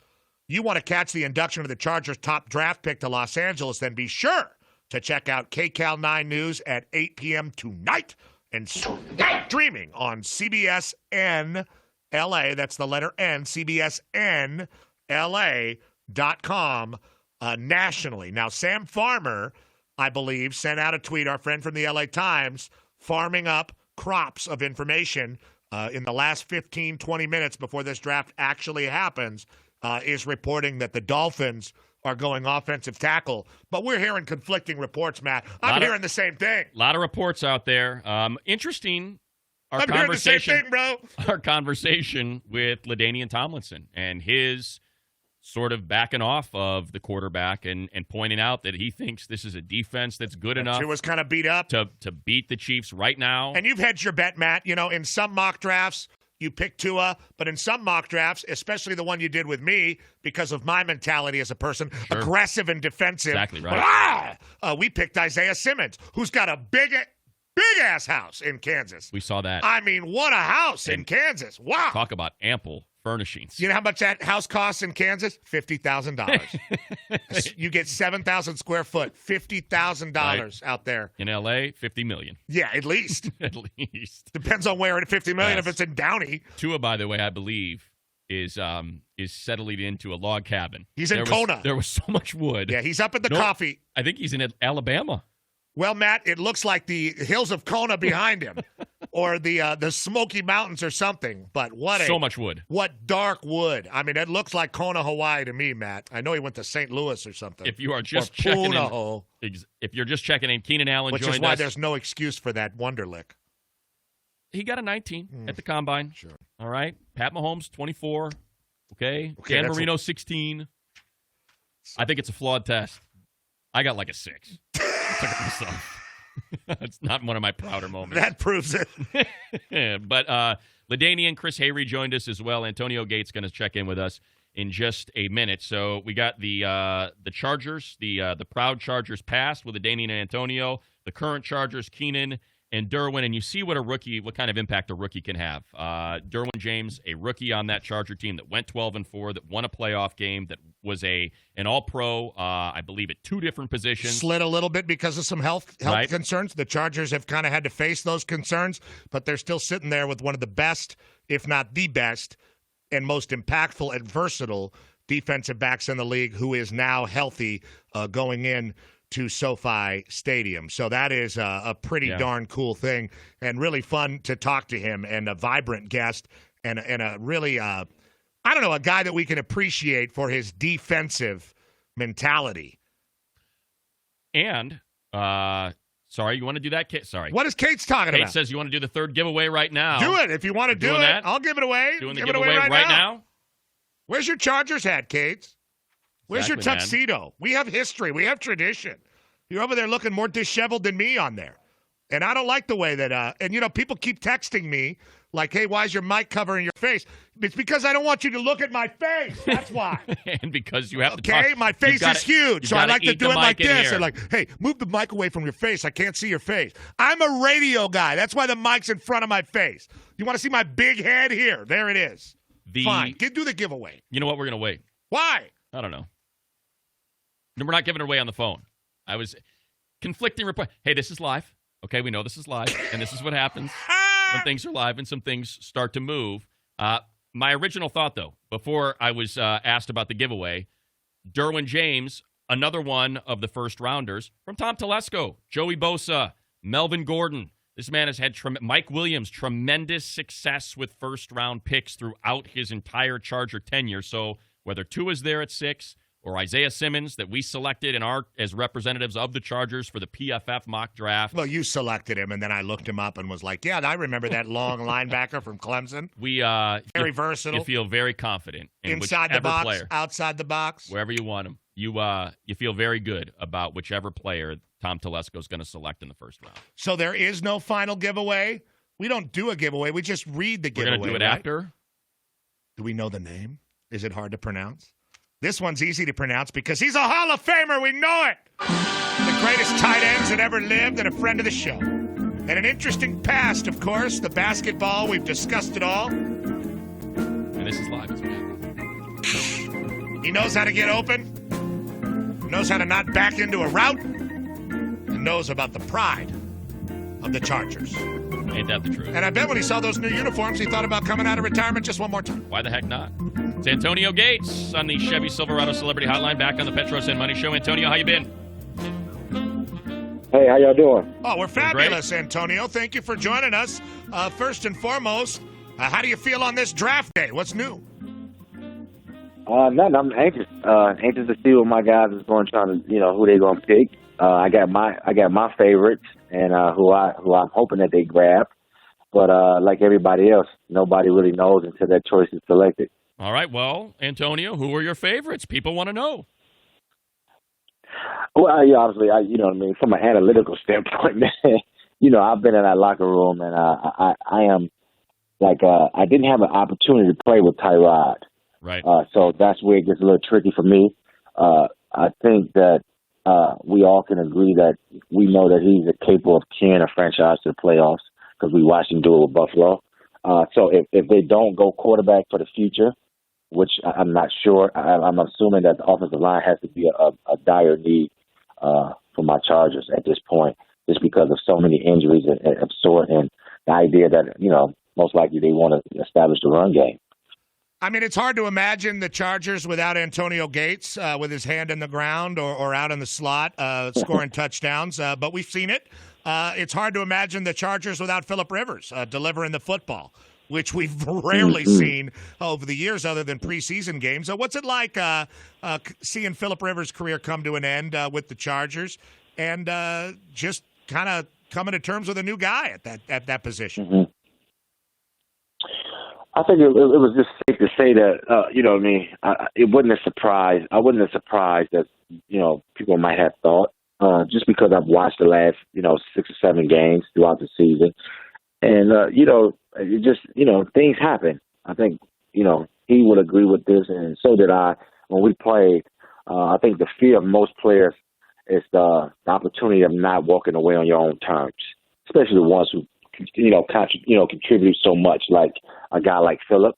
you want to catch the induction of the Chargers' top draft pick to Los Angeles, then be sure to check out KCAL 9 News at 8 p.m. tonight and streaming on CBSN LA. That's the letter N, CBSN LA.com nationally. Now, Sam Farmer, I believe, sent out a tweet, our friend from the LA Times, farming up crops of information in the last 15, 20 minutes before this draft actually happens, is reporting that the Dolphins are going offensive tackle. But we're hearing conflicting reports, Matt. I'm hearing the same thing. A lot of reports out there. Interesting. I'm hearing the same thing, bro. Our conversation with LaDainian Tomlinson and his sort of backing off of the quarterback and pointing out that he thinks this is a defense that's good enough. It was kind of beat up to beat the Chiefs right now. And you've hedged your bet, Matt. You know, in some mock drafts, you pick Tua, but in some mock drafts, especially the one you did with me, because of my mentality as a person, aggressive and defensive. Exactly right. We picked Isaiah Simmons, who's got a big-ass house in Kansas. We saw that. I mean, what a house in Kansas. Wow. Talk about ample furnishings. You know how much that house costs in Kansas? $50,000. You get 7,000 square foot, $50,000 out there. In L.A., $50 million. Yeah, at least. At least. Depends on where at $50 million if it's in Downey. Tua, by the way, I believe, is settling into a log cabin. He's in Kona. There was so much wood. Yeah, he's up at the coffee. I think he's in Alabama. Well, Matt, it looks like the hills of Kona behind him, or the Smoky Mountains or something. But so much wood. What dark wood! I mean, it looks like Kona, Hawaii to me, Matt. I know he went to St. Louis or something. If you are just checking in, if you're just checking in, Keenan Allen joined us. Which is why there's no excuse for that Wonderlick. He got a 19 at the combine. Sure. All right. Pat Mahomes 24. Okay. Dan Marino 16. I think it's a flawed test. I got like a 6. It's not one of my prouder moments. That proves it. But LaDainian, Chris Hayre joined us as well. Antonio Gates going to check in with us in just a minute. So we got the Chargers, the proud Chargers past with LaDainian and Antonio, the current Chargers, Keenan and Derwin, and you see what kind of impact a rookie can have. Derwin James, a rookie on that Charger team that went 12-4, that won a playoff game, that was an All-Pro, I believe, at 2 different positions. Slid a little bit because of some health Right. concerns. The Chargers have kind of had to face those concerns, but they're still sitting there with one of the best, if not the best, and most impactful and versatile defensive backs in the league, who is now healthy going in to SoFi Stadium. So that is a pretty darn cool thing, and really fun to talk to him, and a vibrant guest, and a really, a guy that we can appreciate for his defensive mentality. And, sorry, you want to do that, Kate? Sorry. What is Kate's talking about? Kate says you want to do the third giveaway right now. Do it. If you want to do it, that? I'll give it away. Doing the give giveaway it away right now? Where's your Chargers hat, Kate? Where's your Exactly, tuxedo? We have history. We have tradition. You're over there looking more disheveled than me on there. And I don't like the way that, people keep texting me like, hey, why is your mic covering your face? It's because I don't want you to look at my face. That's why. And because you have to talk. Okay, my face is huge, so I like to do it like this. Here. And like, hey, move the mic away from your face. I can't see your face. I'm a radio guy. That's why the mic's in front of my face. You want to see my big head? Here. There it is. Fine. Do the giveaway. You know what? We're going to wait. Why? I don't know. We're not giving it away on the phone. I was conflicting report. Hey, this is live. Okay, we know this is live, and this is what happens when things are live and some things start to move. My original thought, though, before I was asked about the giveaway, Derwin James, another one of the first-rounders, from Tom Telesco, Joey Bosa, Melvin Gordon. This man has had Mike Williams, tremendous success with first-round picks throughout his entire Charger tenure. So whether Tua's there at 6 or Isaiah Simmons that we selected as representatives of the Chargers for the PFF mock draft. Well, you selected him, and then I looked him up and was like, yeah, I remember that long linebacker from Clemson. Very versatile. You feel very confident. Inside the box, player, outside the box. Wherever you want him. You feel very good about whichever player Tom Telesco is going to select in the first round. So there is no final giveaway? We don't do a giveaway. We just read the giveaway. We're going to do it after? Do we know the name? Is it hard to pronounce? This one's easy to pronounce because he's a Hall of Famer. We know it. The greatest tight ends that ever lived and a friend of the show. And an interesting past, of course. The basketball, we've discussed it all. And this is live as well. He knows how to get open, knows how to not back into a route, and knows about the pride of the Chargers. Ain't that the truth? And I bet when he saw those new uniforms, he thought about coming out of retirement just one more time. Why the heck not? It's Antonio Gates on the Chevy Silverado Celebrity Hotline, back on the Petros and Money Show. Antonio, how you been? Hey, how y'all doing? Oh, we're fabulous, Antonio. Thank you for joining us. First and foremost, how do you feel on this draft day? What's new? Nothing. I'm anxious. Anxious to see what my guys is going, trying to, who they going to pick. I got my favorites and who I'm hoping that they grab. But like everybody else, nobody really knows until that choice is selected. All right. Well, Antonio, who are your favorites? People want to know. Well, obviously, from an analytical standpoint, man, I've been in that locker room, and I am like I didn't have an opportunity to play with Tyrod. Right. So that's where it gets a little tricky for me. I think that we all can agree that we know that he's capable of carrying a franchise to the playoffs because we watched him do it with Buffalo. So if they don't go quarterback for the future, which I'm not sure, I'm assuming that the offensive line has to be a dire need for my Chargers at this point, just because of so many injuries of sort, and the idea that, most likely they want to establish the run game. I mean, it's hard to imagine the Chargers without Antonio Gates with his hand in the ground or out in the slot scoring touchdowns, but we've seen it. It's hard to imagine the Chargers without Phillip Rivers delivering the football, which we've rarely seen over the years other than preseason games. So what's it like seeing Phillip Rivers' career come to an end with the Chargers and just kind of coming to terms with a new guy at that position? Mm-hmm. I think it was just safe to say that, it wasn't a surprise. I wasn't a surprise that, people might have thought, just because I've watched the last, 6 or 7 games throughout the season. And, it just, things happen. I think, he would agree with this, and so did I. When we played, I think the fear of most players is the opportunity of not walking away on your own terms. especially the ones who contribute so much, like a guy like Phillip.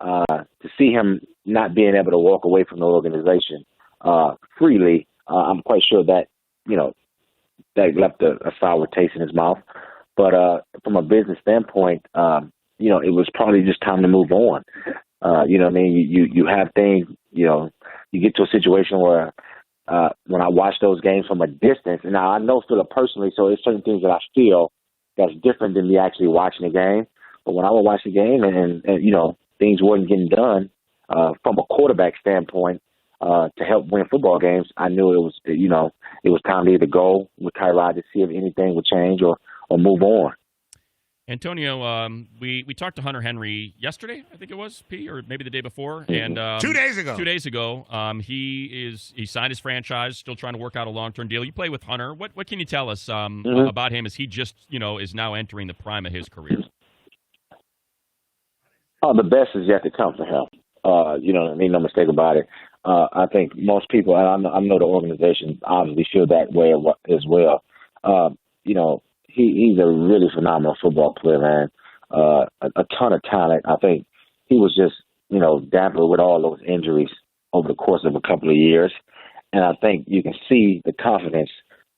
To see him not being able to walk away from the organization freely, I'm quite sure that that left a sour taste in his mouth. But from a business standpoint, it was probably just time to move on. You know what I mean? You have things, you get to a situation where when I watch those games from a distance, and now I know Phillip personally, so there's certain things that I feel that's different than me actually watching the game. But when I would watch the game and things wasn't getting done from a quarterback standpoint to help win football games, I knew it was time to either go with Tyrod to see if anything would change or move on. Antonio, we talked to Hunter Henry yesterday, I think it was, P, or maybe the day before, and 2 days ago. 2 days ago, he signed his franchise, still trying to work out a long-term deal. You play with Hunter. What can you tell us about him as he just is now entering the prime of his career? Oh, the best is yet to come for him. No mistake about it. I think most people, and I know the organization obviously feel that way as well. He's a really phenomenal football player, man. A ton of talent. I think he was just, dampened with all those injuries over the course of a couple of years. And I think you can see the confidence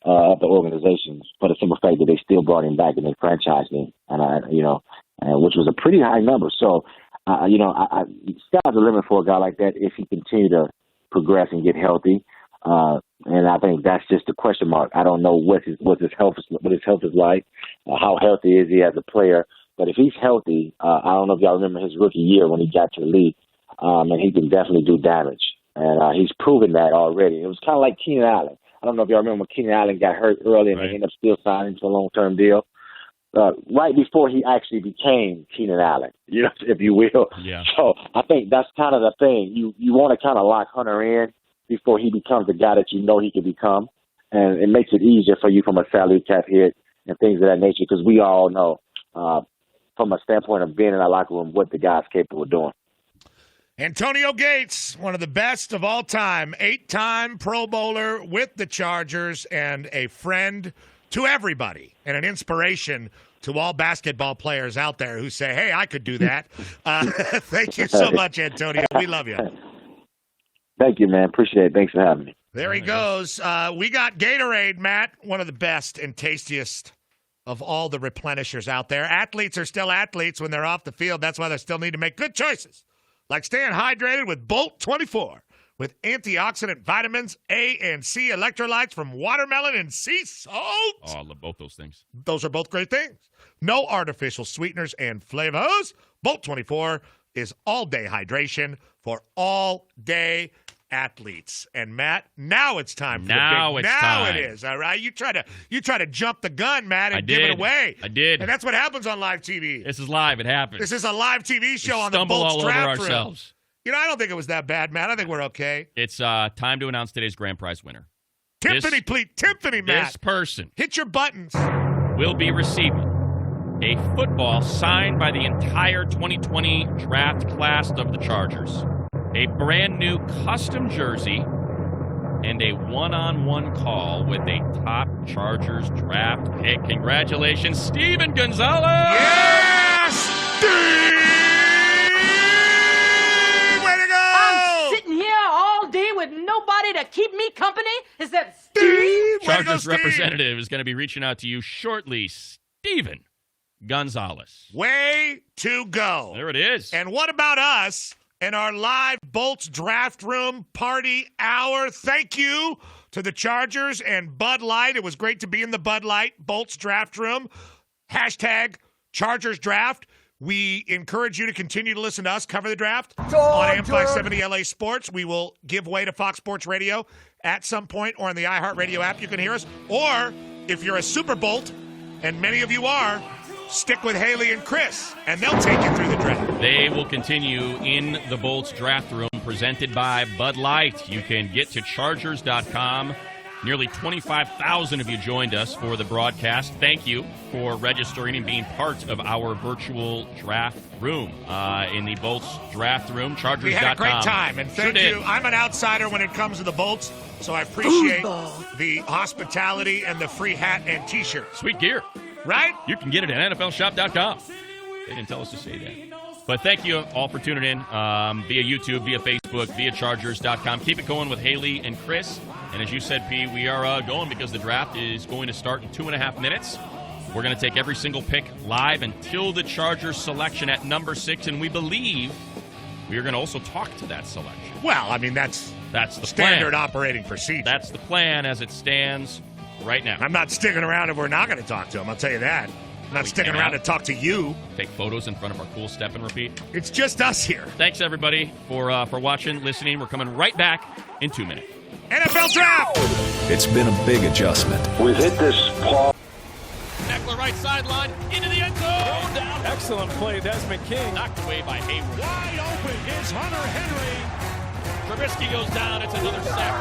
of the organization for the simple fact that they still brought him back and they franchised him, which was a pretty high number. So, sky's the limit for a guy like that if he continue to progress and get healthy. And I think that's just a question mark. I don't know what his health is like, how healthy is he as a player. But if he's healthy, I don't know if y'all remember his rookie year when he got to the league, and he can definitely do damage. And he's proven that already. It was kind of like Keenan Allen. I don't know if y'all remember when Keenan Allen got hurt early and they ended up still signing to a long-term deal. Right before he actually became Keenan Allen, if you will. Yeah. So I think that's kind of the thing. You want to kind of lock Hunter in before he becomes the guy that he can become. And it makes it easier for you from a salary cap hit and things of that nature, because we all know from a standpoint of being in a locker room what the guy's capable of doing. Antonio Gates, one of the best of all time, 8-time Pro Bowler with the Chargers and a friend to everybody and an inspiration to all basketball players out there who say, hey, I could do that. Thank you so much, Antonio. We love you. Thank you, man. Appreciate it. Thanks for having me. There he goes. We got Gatorade, Matt, one of the best and tastiest of all the replenishers out there. Athletes are still athletes when they're off the field. That's why they still need to make good choices, like staying hydrated with Bolt 24, with antioxidant vitamins, A and C electrolytes from watermelon and sea salt. Oh, I love both those things. Those are both great things. No artificial sweeteners and flavors. Bolt 24 is all-day hydration for all-day athletes. And Matt, now it's time for now it is. All right, you try to jump the gun, Matt, and give it away. I did, and that's what happens on live TV. This is live. It happens. This is a live TV show on the Bolts Draft Room. Ourselves. I don't think it was that bad, Matt. I think we're okay. It's time to announce today's grand prize winner. Tiffany, Matt. This person hit your buttons. Will be receiving a football signed by the entire 2020 draft class of the Chargers, a brand new custom jersey, and a one-on-one call with a top Chargers draft pick. Congratulations, Steven Gonzalez! Yes, Steve! Way to go! I'm sitting here all day with nobody to keep me company. Is that Steve? Chargers representative is going to be reaching out to you shortly, Steven Gonzalez. Way to go. There it is. And what about us and our live Bolts Draft Room party hour? Thank you to the Chargers and Bud Light. It was great to be in the Bud Light Bolts Draft Room. # Chargers Draft. We encourage you to continue to listen to us cover the draft on AM 570 LA Sports. We will give way to Fox Sports Radio at some point, or on the iHeartRadio app. You can hear us. Or if you're a Super Bolt, and many of you are, stick with Haley and Chris, and they'll take you through the draft. They will continue in the Bolts Draft Room, presented by Bud Light. You can get to Chargers.com. Nearly 25,000 of you joined us for the broadcast. Thank you for registering and being part of our virtual draft room in the Bolts Draft Room. Chargers.com. We had a great time, and thank you. I'm an outsider when it comes to the Bolts, so I appreciate the hospitality and the free hat and T-shirt. Sweet gear. Right? You can get it at NFLshop.com. They didn't tell us to say that. But thank you all for tuning in via YouTube, via Facebook, via Chargers.com. Keep it going with Haley and Chris. And as you said, P, we are going because the draft is going to start in 2.5 minutes. We're going to take every single pick live until the Chargers selection at number 6, and we believe we are going to also talk to that selection. Well, I mean, that's the standard plan. operating procedure. That's the plan as it stands right now. I'm not sticking around if we're not going to talk to him, I'll tell you that. I'm not sticking around to talk to you. Take photos in front of our cool step and repeat. It's just us here. Thanks, everybody, for watching, listening. We're coming right back in 2 minutes. NFL Draft! It's been a big adjustment. We've hit this Paul. Eckler right sideline, into the end zone. Down. Excellent play, Desmond King. Knocked away by Hayward. Wide open is Hunter Henry. Trubisky goes down. It's another sack